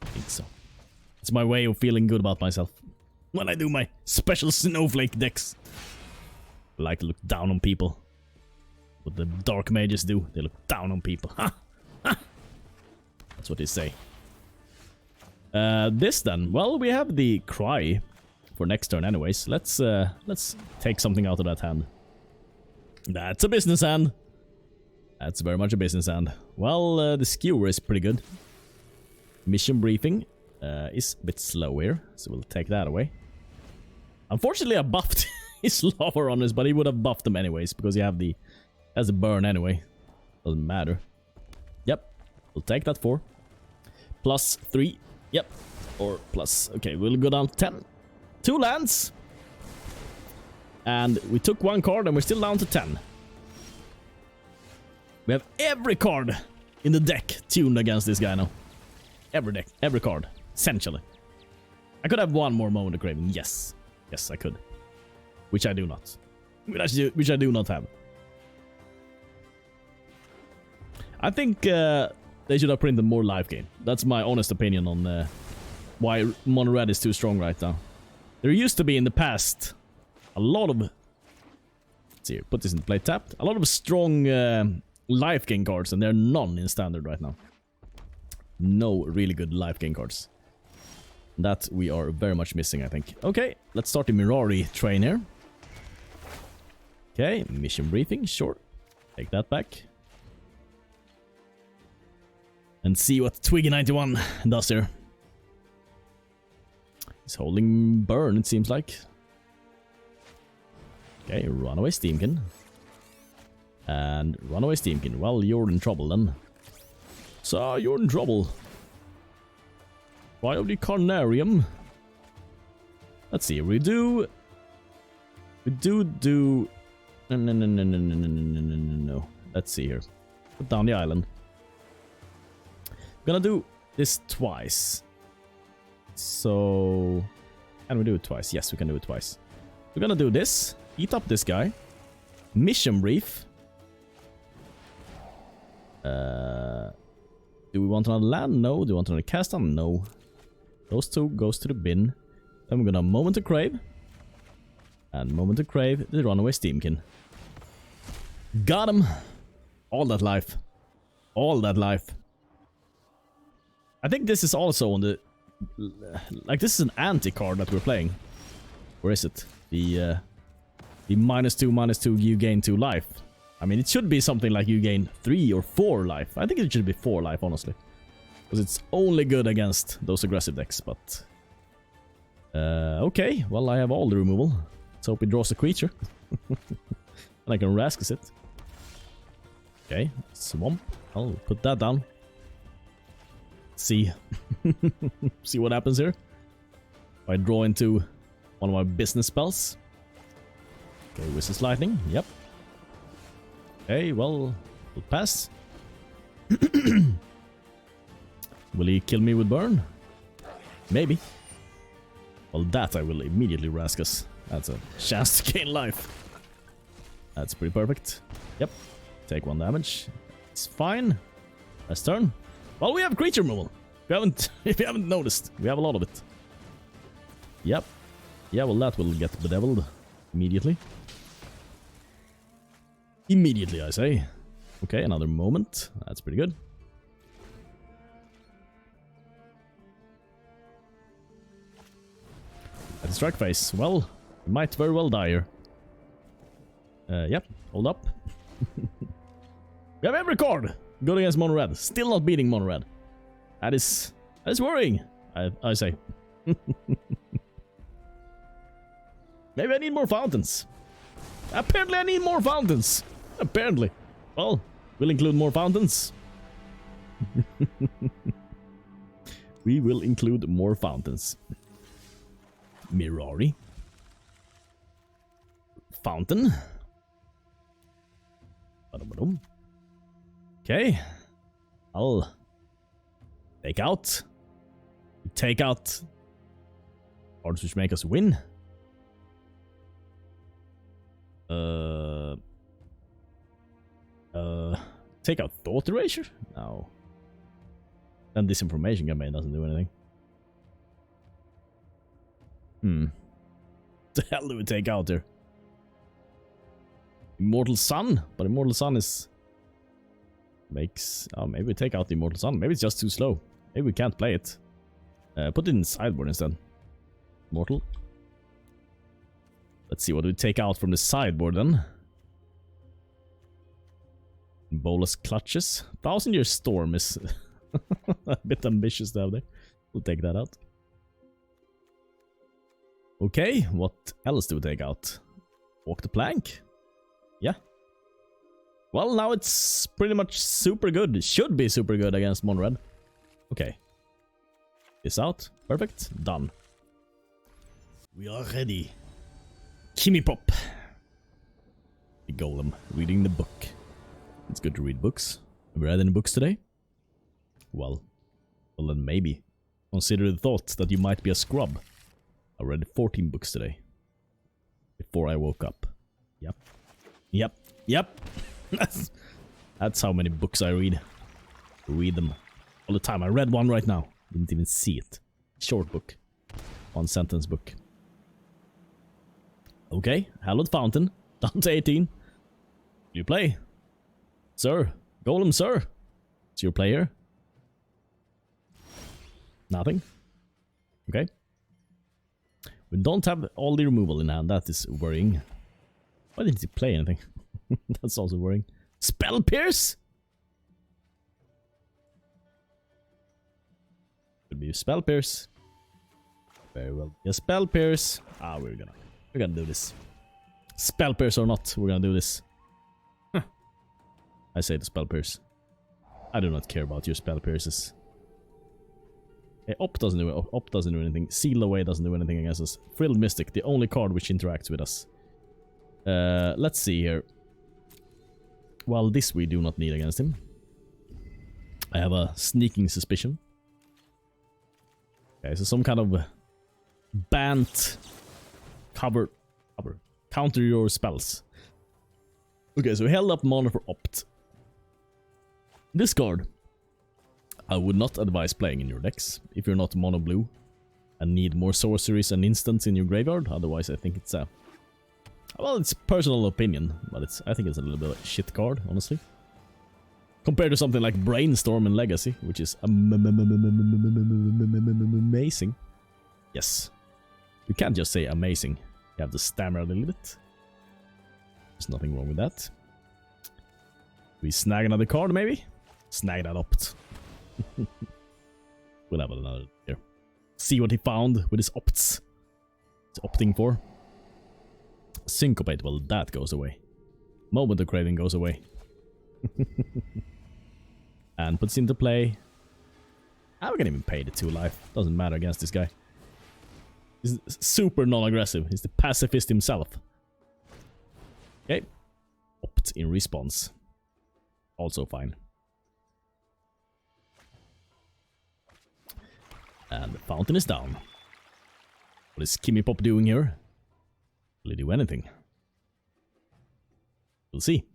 I think so. It's my way of feeling good about myself. When I do my special snowflake decks. I like to look down on people. What the dark mages do. They look down on people. Ha! Ha! That's what they say. This then. Well, we have the Cry for next turn anyways. Let's take something out of that hand. That's a business hand. That's very much a business hand. Well, the Skewer is pretty good. Mission Briefing is a bit slow here, so we'll take that away. Unfortunately, I buffed his Lava Runners, but he would have buffed them anyways, because you have the... has a burn anyway. Doesn't matter. Yep, we'll take that 4. Plus 3. Yep. Or plus... okay, we'll go down to 10. 2 lands. And we took 1 card and we're still down to 10. We have every card in the deck tuned against this guy now. Every deck, every card, essentially. I could have 1 more Moment of Craving, yes. Yes, I could. Which I do not. Which I do not have. I think they should have printed more life gain. That's my honest opinion on why Mono Red is too strong right now. There used to be in the past a lot of... let's see here, put this in play tapped. A lot of strong life gain cards, and there are none in standard right now. No really good life gain cards. That we are very much missing, I think. Okay, let's start the Mirari train here. Okay, mission briefing, sure. Take that back. And see what Twiggy91 does here. He's holding burn, it seems like. Okay, Runaway Steamkin. And Runaway Steamkin. Well, you're in trouble then. So, you're in trouble. Why of the Carnarium? Let's see, we do... No. Let's see here. Put down the island. Gonna do this twice. So... Can we do it twice? Yes, we can do it twice. We're gonna do this. Eat up this guy. Mission brief. Do we want another land? No. Do we want another cast down? No. Those two goes to the bin. Then we're gonna Moment of Crave. And Moment of Crave, the Runaway Steamkin. Got him! All that life. All that life. I think this is also on the... Like, this is an anti-card that we're playing. Where is it? The -2/-2, you gain 2 life. I mean, it should be something like you gain 3 or 4 life. I think it should be 4 life, honestly. Because it's only good against those aggressive decks, but... okay, well, I have all the removal. Let's hope it draws a creature. And I can Raskus it. Okay, Swamp. I'll put that down. See. See what happens here. If I draw into one of my business spells. Okay, Wizard's Lightning. Yep. Okay, well, we'll pass. Will he kill me with burn? Maybe. Well, that I will immediately Raskus. That's a chance to gain life. That's pretty perfect. Yep. Take 1 damage. It's fine. Last turn. Well, we have creature removal. If you haven't noticed, we have a lot of it. Yep. Yeah, well, that will get bedeviled immediately. Immediately, I say. Okay, another moment. That's pretty good. At the strike phase. Well, we might very well die here. Yep, hold up. We have every card good against mono red. Still not beating mono red. That is worrying, I say. Maybe I need more fountains. Apparently I need more fountains. Apparently. Well, we'll include more fountains. We will include more fountains. Mirari. Fountain. Okay. I'll take out. Take out cards which make us win. Take out Thought Erasure? No. Then Disinformation Campaign doesn't do anything. What the hell do we take out there? Immortal Sun? But Immortal Sun is... makes... Oh, maybe we take out the Immortal Sun. Maybe it's just too slow. Maybe we can't play it. Put it in Sideboard instead. Immortal. Let's see what we take out from the Sideboard then. Bolas Clutches. 1000-Year Storm is a bit ambitious to have there. We'll take that out. Okay, what else do we take out? Walk the Plank? Yeah. Well, now it's pretty much super good. It should be super good against mono red. Okay. This out. Perfect. Done. We are ready. Kimmy Pop. The Golem. Reading the book. It's good to read books. Have you read any books today? Well then maybe. Consider the thought that you might be a scrub. I read 14 books today. Before I woke up. Yep. Yep. Yep. That's how many books I read. Read them all the time. I read one right now. Didn't even see it. Short book. 1 sentence book. Okay. Hallowed Fountain. Down to 18. Will you play? Sir. Golem, sir. It's your player. Nothing. Okay. We don't have all the removal in hand. That is worrying. Why didn't he play anything? That's also worrying. Spell Pierce? Maybe you Spell Pierce. Very well. Yeah, Spell Pierce. Ah, we're gonna do this. Spell Pierce or not, we're gonna do this. Huh. I say the Spell Pierce. I do not care about your Spell Pierces. Hey, Op doesn't do anything. Seal Away doesn't do anything against us. Frilled Mystic, the only card which interacts with us. Let's see here. Well, this we do not need against him. I have a sneaking suspicion. Okay, so some kind of banned cover. Counter your spells. Okay, so we held up mono for Opt. This card I would not advise playing in your decks if you're not mono blue and need more sorceries and instants in your graveyard. Otherwise, I think it's a... well, it's personal opinion, but I think it's a little bit of a shit card, honestly. Compared to something like Brainstorm and Legacy, which is amazing. Yes. You can't just say amazing. You have to stammer a little bit. There's nothing wrong with that. We snag another card, maybe? Snag that Opt. We'll have another here. See what he found with his Opts. He's opting for. Syncopate, well, that goes away. Moment of Craving goes away. And puts into play. We can even pay the 2 life. Doesn't matter against this guy. He's super non-aggressive. He's the pacifist himself. Okay. Opt in response. Also fine. And the fountain is down. What is Kimmy Pop doing here? Will he do anything? We'll see.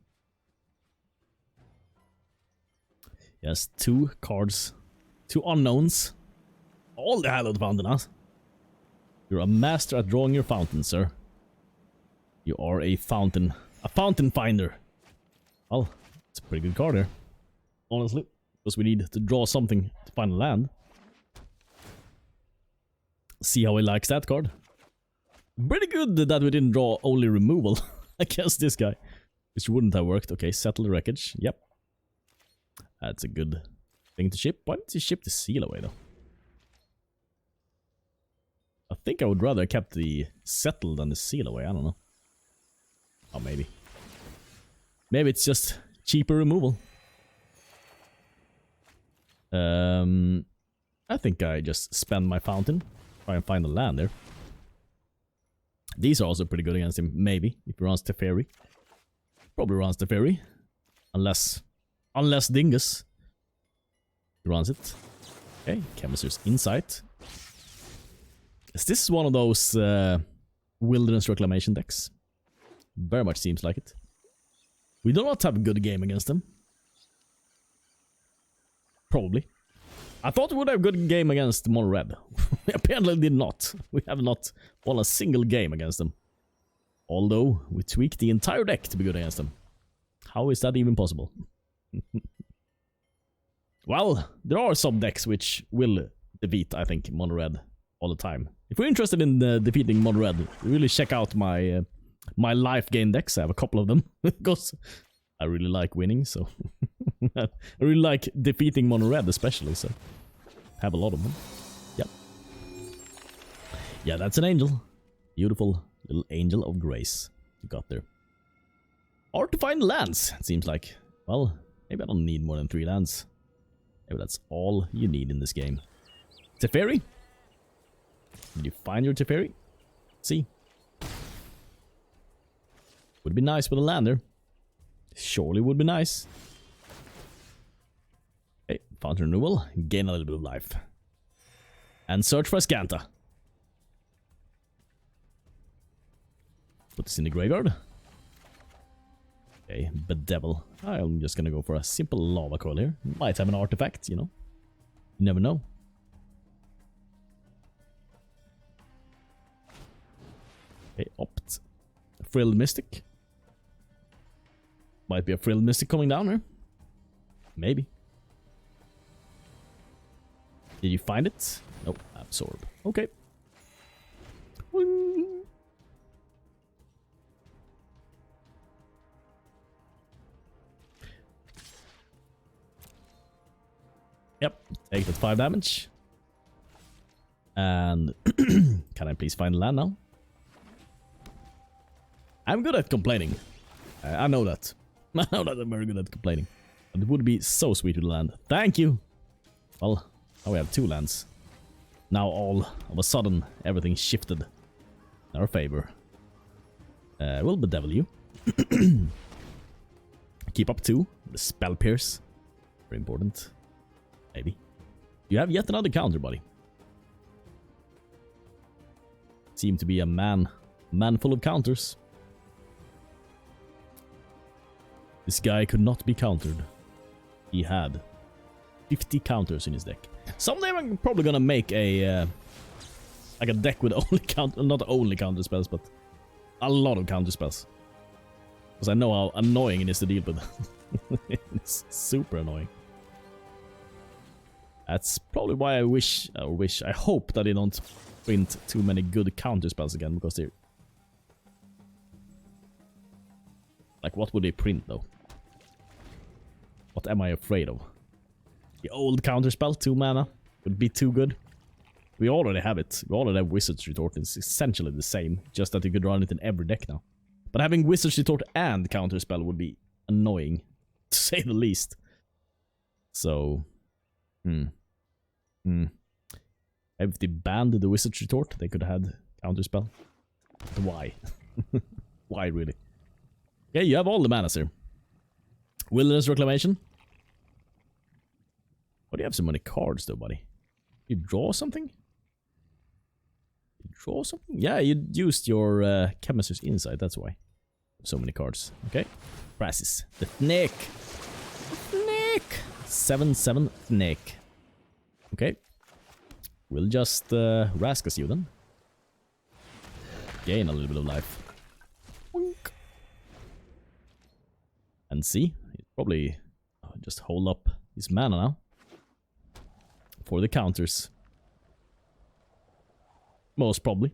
Yes, 2 cards. 2 unknowns. All the hallowed fountain, huh? You're a master at drawing your fountain, sir. You are a fountain finder. Well, it's a pretty good card here. Honestly. Because we need to draw something to find a land. See how he likes that card. Pretty good that we didn't draw only removal against this guy. Which wouldn't have worked. Okay, settle the wreckage. Yep. That's a good thing to ship. Why didn't he ship the Seal Away, though? I think I would rather have kept the Settle than the Seal Away. I don't know. Oh, maybe. Maybe it's just cheaper removal. I think I just spend my fountain. Try and find a land there. These are also pretty good against him, maybe. If he runs Teferi. Probably runs Teferi. Unless Dingus. He runs it. Okay, Chemister's Insight. Is this one of those Wilderness Reclamation decks? Very much seems like it. We do not have a good game against them. Probably. I thought we would have a good game against Mono Red. We apparently did not. We have not won a single game against them. Although, we tweaked the entire deck to be good against them. How is that even possible? Well, there are some decks which will defeat, I think, Mono Red all the time. If you're interested in defeating Mono Red, really check out my my life gain decks. I have a couple of them. Because I really like winning, so... I really like defeating Mono Red especially, so... have a lot of them. Yep. Yeah, that's an angel. Beautiful little angel of grace you got there. Hard to find lands, it seems like. Well, maybe I don't need more than 3 lands. Maybe that's all you need in this game. Teferi? Did you find your Teferi? See? Would be nice with a lander. Surely would be nice. Okay, Fountain of Renewal. Gain a little bit of life. And search for Azcanta. Put this in the graveyard. Okay, Bedevil. I'm just gonna go for a simple Lava Coil here. Might have an artifact, you know. You never know. Okay, Opt. Frilled Mystic. Might be a Frilled Mystic coming down here. Maybe. Did you find it? Nope. Absorb. Okay. Yep. Take that 5 damage. And can I please find land now? I'm good at complaining. I know that. I know that I'm very good at complaining. But it would be so sweet to land. Thank you! Well, now we have 2 lands. Now all of a sudden everything shifted in our favor. We'll bedevil you. Keep up 2. The spell pierce. Very important. Maybe. You have yet another counter, buddy. Seem to be a man full of counters. This guy could not be countered. He had 50 counters in his deck. Someday I'm probably gonna make a like a deck with only not only counter spells, but a lot of counter spells. Because I know how annoying it is to deal with. It's super annoying. That's probably why I hope that they don't print too many good counter spells again, because they're... Like, what would they print, though? What am I afraid of? The old counter spell, 2 mana, would be too good. We already have it. We already have Wizard's Retort. It's essentially the same, just that you could run it in every deck now. But having Wizard's Retort and counter spell would be annoying, to say the least. So... If they banned the Wizard's Retort, they could have had counterspell. But why? Why, really? Yeah, you have all the manas here. Wilderness Reclamation. Why do you have so many cards, though, buddy? You draw something? You draw something? Yeah, you used your Chemist's Insight, that's why. So many cards. Okay. Grixis. The Snake. The Snake. 7/7 Snake. Okay. We'll just Vraska you then. Gain a little bit of life. Wink. And see, he'll probably just hold up his mana now. For the counters. Most probably.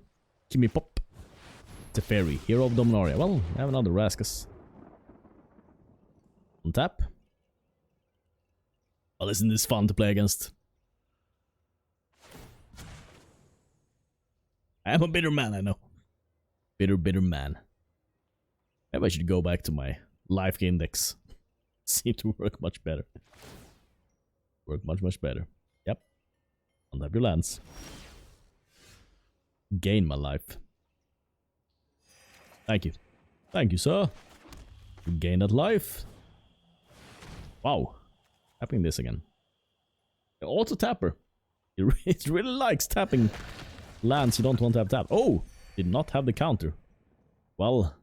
Gimme pop. Teferi, Hero of Dominaria. Well, we have another Raskas. On tap. Well, isn't this fun to play against? I am a bitter man, I know. Bitter, bitter man. Maybe I should go back to my life index. Seem to work much better. Work much, much better. Yep. Untap your lands. Gain my life. Thank you. Thank you, sir. Gain that life. Wow. Tapping this again. Auto tapper. It really likes tapping lands you don't want to have tapped. Oh! Did not have the counter. Well,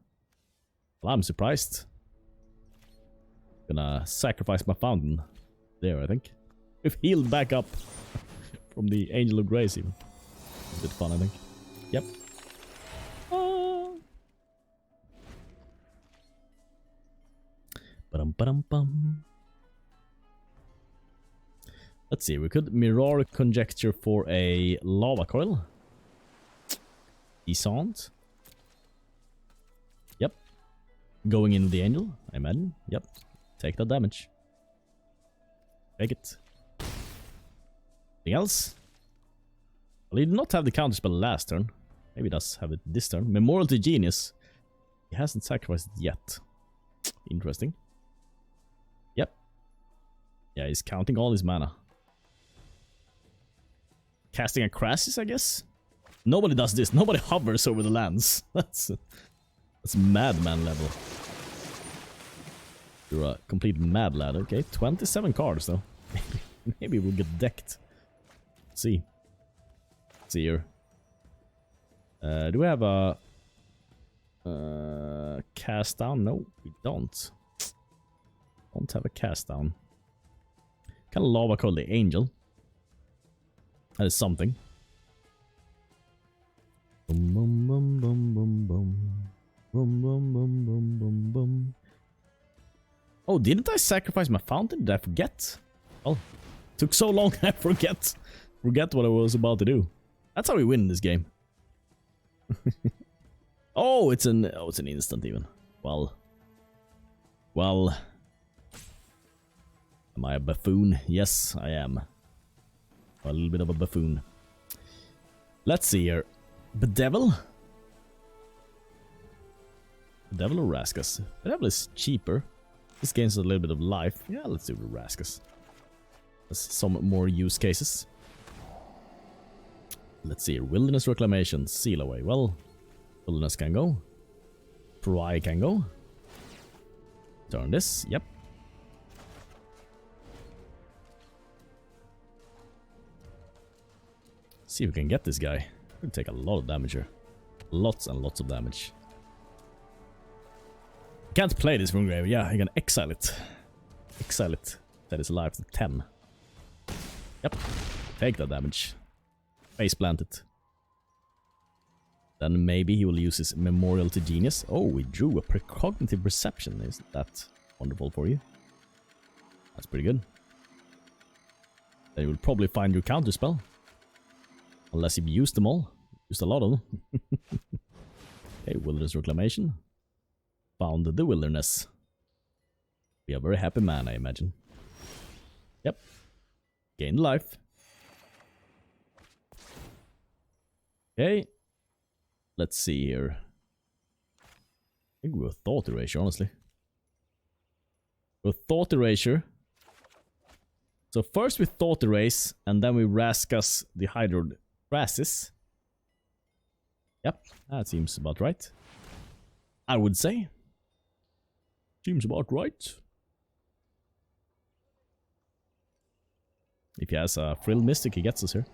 I'm surprised. Gonna sacrifice my fountain there, I think. We've healed back up from the Angel of Grace even. A bit fun, I think. Yep. Ba-dum-ba-dum-bum. Let's see, we could Mirari Conjecture for a Lava Coil. Decent. Yep. Going in with the Angel, I imagine. Yep. Take that damage. Take it. Anything else? Well, he did not have the counterspell last turn. Maybe he does have it this turn. Memorial to Genius. He hasn't sacrificed it yet. Interesting. Yep. Yeah, he's counting all his mana. Casting a Grixis, I guess? Nobody does this. Nobody hovers over the lands. That's madman level. You're a complete mad lad. Okay, 27 cards though. Maybe we'll get decked. Let's see. Let's see here. Do we have a cast down? No, we don't. Don't have a cast down. Kind of Lava Coil the Angel. That is something. Boom, boom, boom, boom, boom, boom. Boom, boom, boom, boom, boom, boom. Oh, didn't I sacrifice my fountain? Did I forget? Oh, took so long I forget what I was about to do. That's how we win this game. Oh, it's an instant even. Well. Am I a buffoon? Yes, I am. A little bit of a buffoon. Let's see here. Bedevil? Bedevil or Raskas? Bedevil is cheaper. This gains a little bit of life. Yeah, let's do the Raskas. There's some more use cases. Let's see here. Wilderness Reclamation. Seal away. Well, Wilderness can go. Pry can go. Turn this. Yep. See if we can get this guy. We'll take a lot of damage here. Lots and lots of damage. Can't play this from grave. Yeah, I can exile it. Exile it. That is alive to 10. Yep. Take that damage. Face plant it. Then maybe he will use his Memorial to Genius. Oh, we drew a precognitive perception. Isn't that wonderful for you? That's pretty good. Then you will probably find your counterspell. Unless you've used them all. Used a lot of them. Okay, Wilderness Reclamation. Found the wilderness. Be a very happy man, I imagine. Yep. Gain life. Okay. Let's see here. I think we're Thought Erasure, honestly. We're Thought Erasure. So first we Thought Erase, and then we Raskas the Hydroid Grasses. Yep, that seems about right. I would say. Seems about right. If he has a Frill Mystic, he gets us here.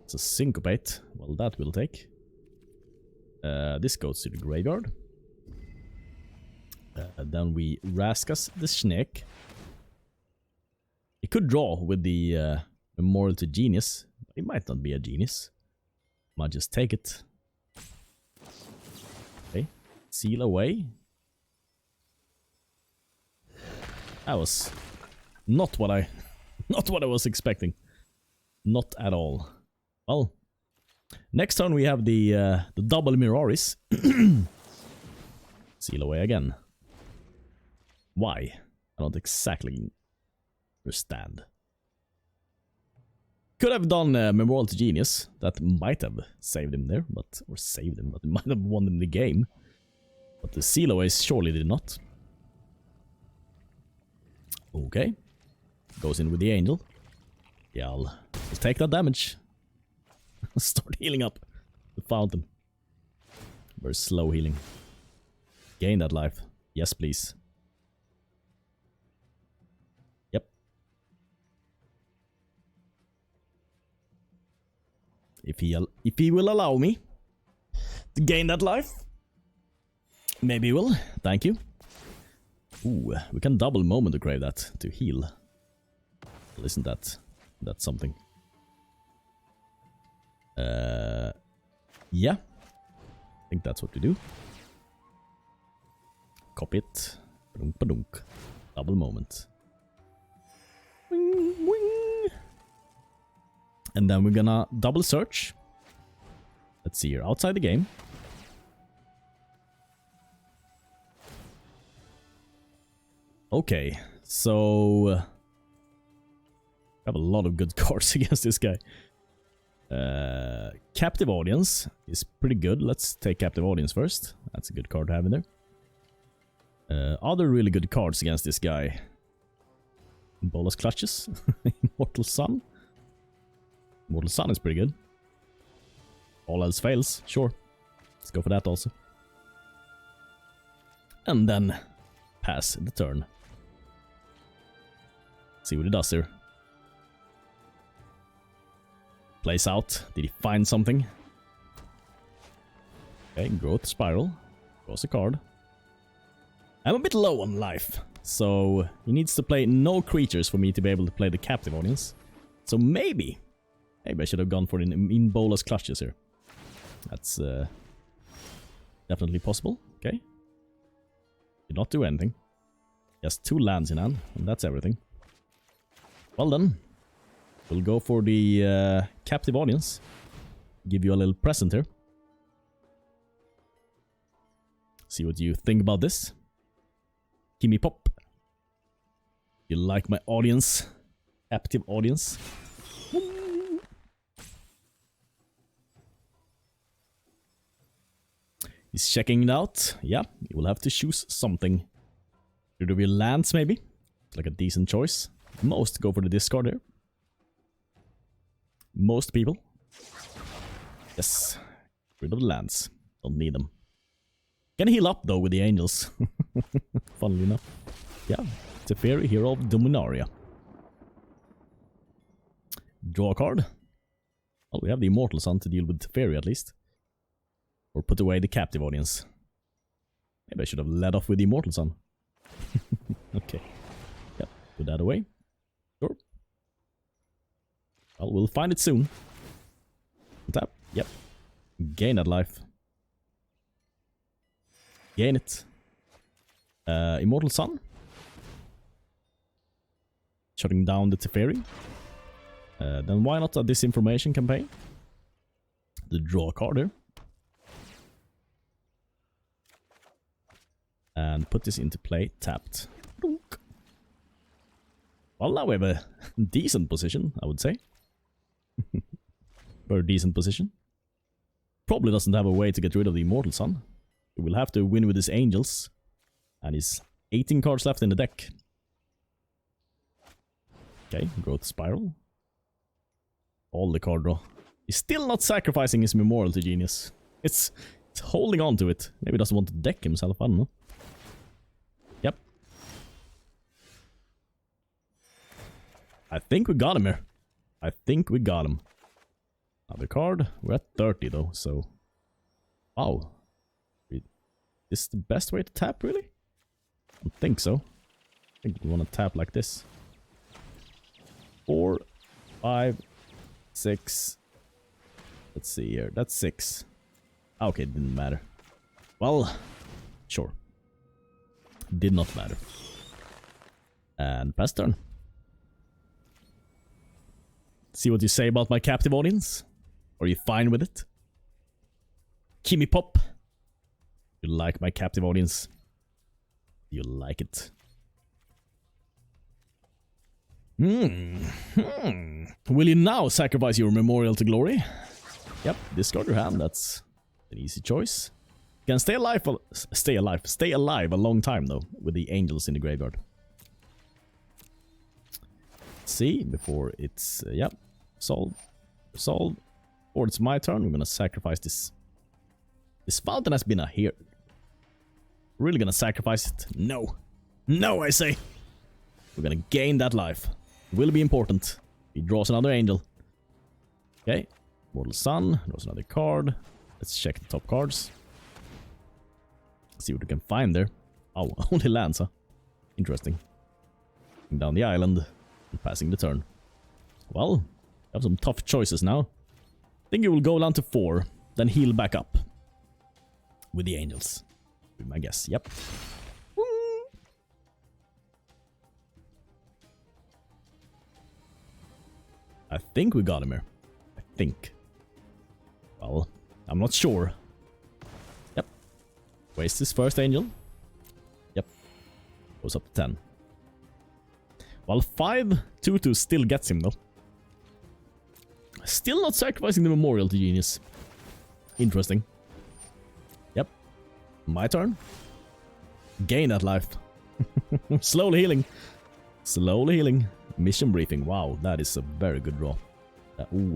It's a Syncopate. Well, that will take. This goes to the graveyard. Then we Raskas the Snake. He could draw with the Memorial to Genius. But he might not be a genius. Might just take it. Okay. Seal away. That was not what I was expecting. Not at all. Well, next turn we have the double Miraris. Seal away again. Why? I don't exactly understand. Could have done Memorial to Genius. That might have saved him there, but it might have won him the game. But the seal away surely did not. Okay. Goes in with the angel. Yeah, I'll take that damage. Start healing up the fountain. Very slow healing. Gain that life. Yes, please. Yep. If he will allow me to gain that life, maybe he will. Thank you. Ooh, we can double Moment of Craving that to heal. Well, isn't that's something? Yeah. I think that's what we do. Copy it. Badunk, badunk. Double Moment. Wing, wing. And then we're gonna double search. Let's see here. Outside the game. Okay, so I have a lot of good cards against this guy. Captive Audience is pretty good. Let's take Captive Audience first. That's a good card to have in there. Other really good cards against this guy. Bolas Clutches. Immortal Sun. Immortal Sun is pretty good. All else fails, sure. Let's go for that also. And then pass the turn. See what he does here. Plays out. Did he find something? Okay, Growth Spiral. Draws a card. I'm a bit low on life, so he needs to play no creatures for me to be able to play the Captive Audience. So maybe I should have gone for an in Bolas Clutches here. That's definitely possible. Okay. Did not do anything. He has 2 lands in hand, and that's everything. Well then, we'll go for the Captive Audience. Give you a little present here. See what you think about this. Gimme pop. You like my audience? Captive Audience. He's checking it out. Yeah, you will have to choose something. Should there be lands, maybe? It's like a decent choice. Most go for the discard here. Most people. Yes. Rid of the lands. Don't need them. Can heal up, though, with the angels. Funnily enough. Yeah. Teferi, Hero of Dominaria. Draw a card. Well, we have the Immortal Sun to deal with Teferi, at least. Or put away the Captive Audience. Maybe I should have led off with the Immortal Sun. Okay. Yep, put that away. Sure. Well, we'll find it soon. Tap. Yep. Gain that life. Gain it. Immortal Sun. Shutting down the Teferi. Then why not a Disinformation Campaign? The draw card here. And put this into play, tapped. Well, now we have a decent position, I would say. Very decent position. Probably doesn't have a way to get rid of the Immortal Sun. We will have to win with his Angels. And he's 18 cards left in the deck. Okay, Growth Spiral. All the card draw. He's still not sacrificing his Memorial to Genius. It's holding on to it. Maybe he doesn't want to deck himself, I don't know. Yep. I think we got him here. I think we got him. Another card. We're at 30 though, so... Wow. Is this the best way to tap, really? I don't think so. I think we want to tap like this. 4, 5, 6. Let's see here. That's 6. Okay, it didn't matter. Well, sure. Did not matter. And pass turn. See what you say about my captive audience? Are you fine with it? Kimmy Pop. You like my captive audience? You like it? Will you now sacrifice your Memorial to Glory? Yep, discard your hand. That's an easy choice. You can stay alive a long time though, with the Angels in the graveyard. Let's see, before it's yep, solved. Or it's my turn. We're gonna sacrifice this. This Fountain has been a here. Really gonna sacrifice it? No. No, I say. We're gonna gain that life. Will be important. He draws another Angel. Okay. Mortal Sun. Draws another card. Let's check the top cards. See what we can find there. Oh, only lands, huh? Interesting. Down the island. And passing the turn. Well, have some tough choices now. I think you will go down to 4. Then heal back up. With the Angels. Be my guess. Yep. I think we got him here. I think. Well, I'm not sure. Yep. Waste his first Angel. Yep. Goes up to 10. Well, 5/2/2 still gets him though. Still not sacrificing the Memorial to Genius. Interesting. Yep. My turn. Gain that life. Slowly healing. Mission briefing. Wow, that is a very good draw. Ooh,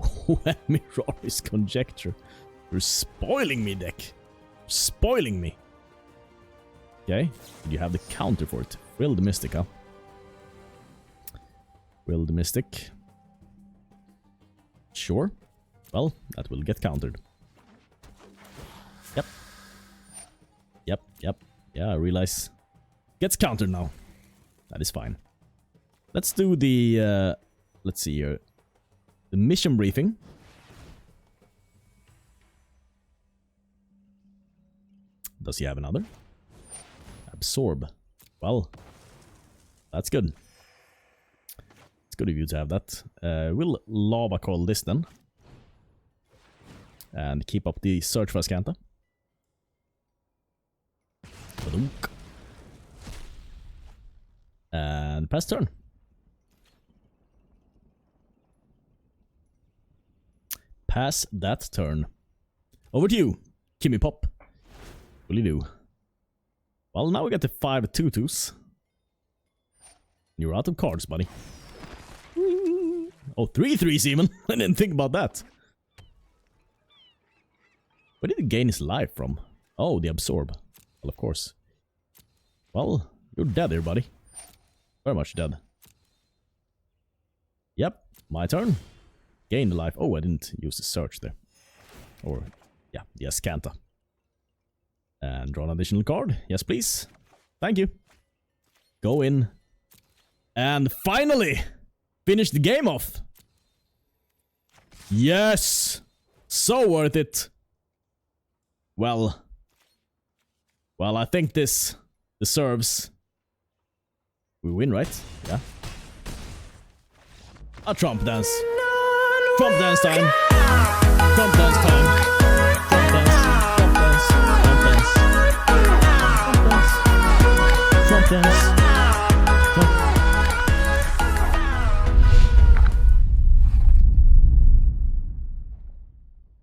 Mirari's Conjecture. You're spoiling me, deck. Spoiling me. Okay, you have the counter for it. Will the Mystic, huh? Will the Mystic. Sure. Well, that will get countered. Yep. Yeah, I realize. Gets countered now. That is fine. Let's do the, let's see here. The mission briefing. Does he have another? Absorb. Well, that's good. It's good of you to have that. We'll Lava Coil this then. And keep up the search for Azcanta. And pass turn. Pass that turn. Over to you, Kimmy Pop. Will you do? Well, now we got the 5 2/2s. You're out of cards, buddy. Oh, 3/3s even. I didn't think about that. Where did he gain his life from? Oh, the absorb. Well, of course. Well, you're dead here, buddy. Very much dead. Yep, my turn. Gain the life. Oh, I didn't use the search there. Or, yeah, the Azcanta. And draw an additional card. Yes, please. Thank you. Go in. And finally, finish the game off. Yes! So worth it. Well, I think this deserves... We win, right? Yeah. A Trump dance. Trump dance time. Trump dance time.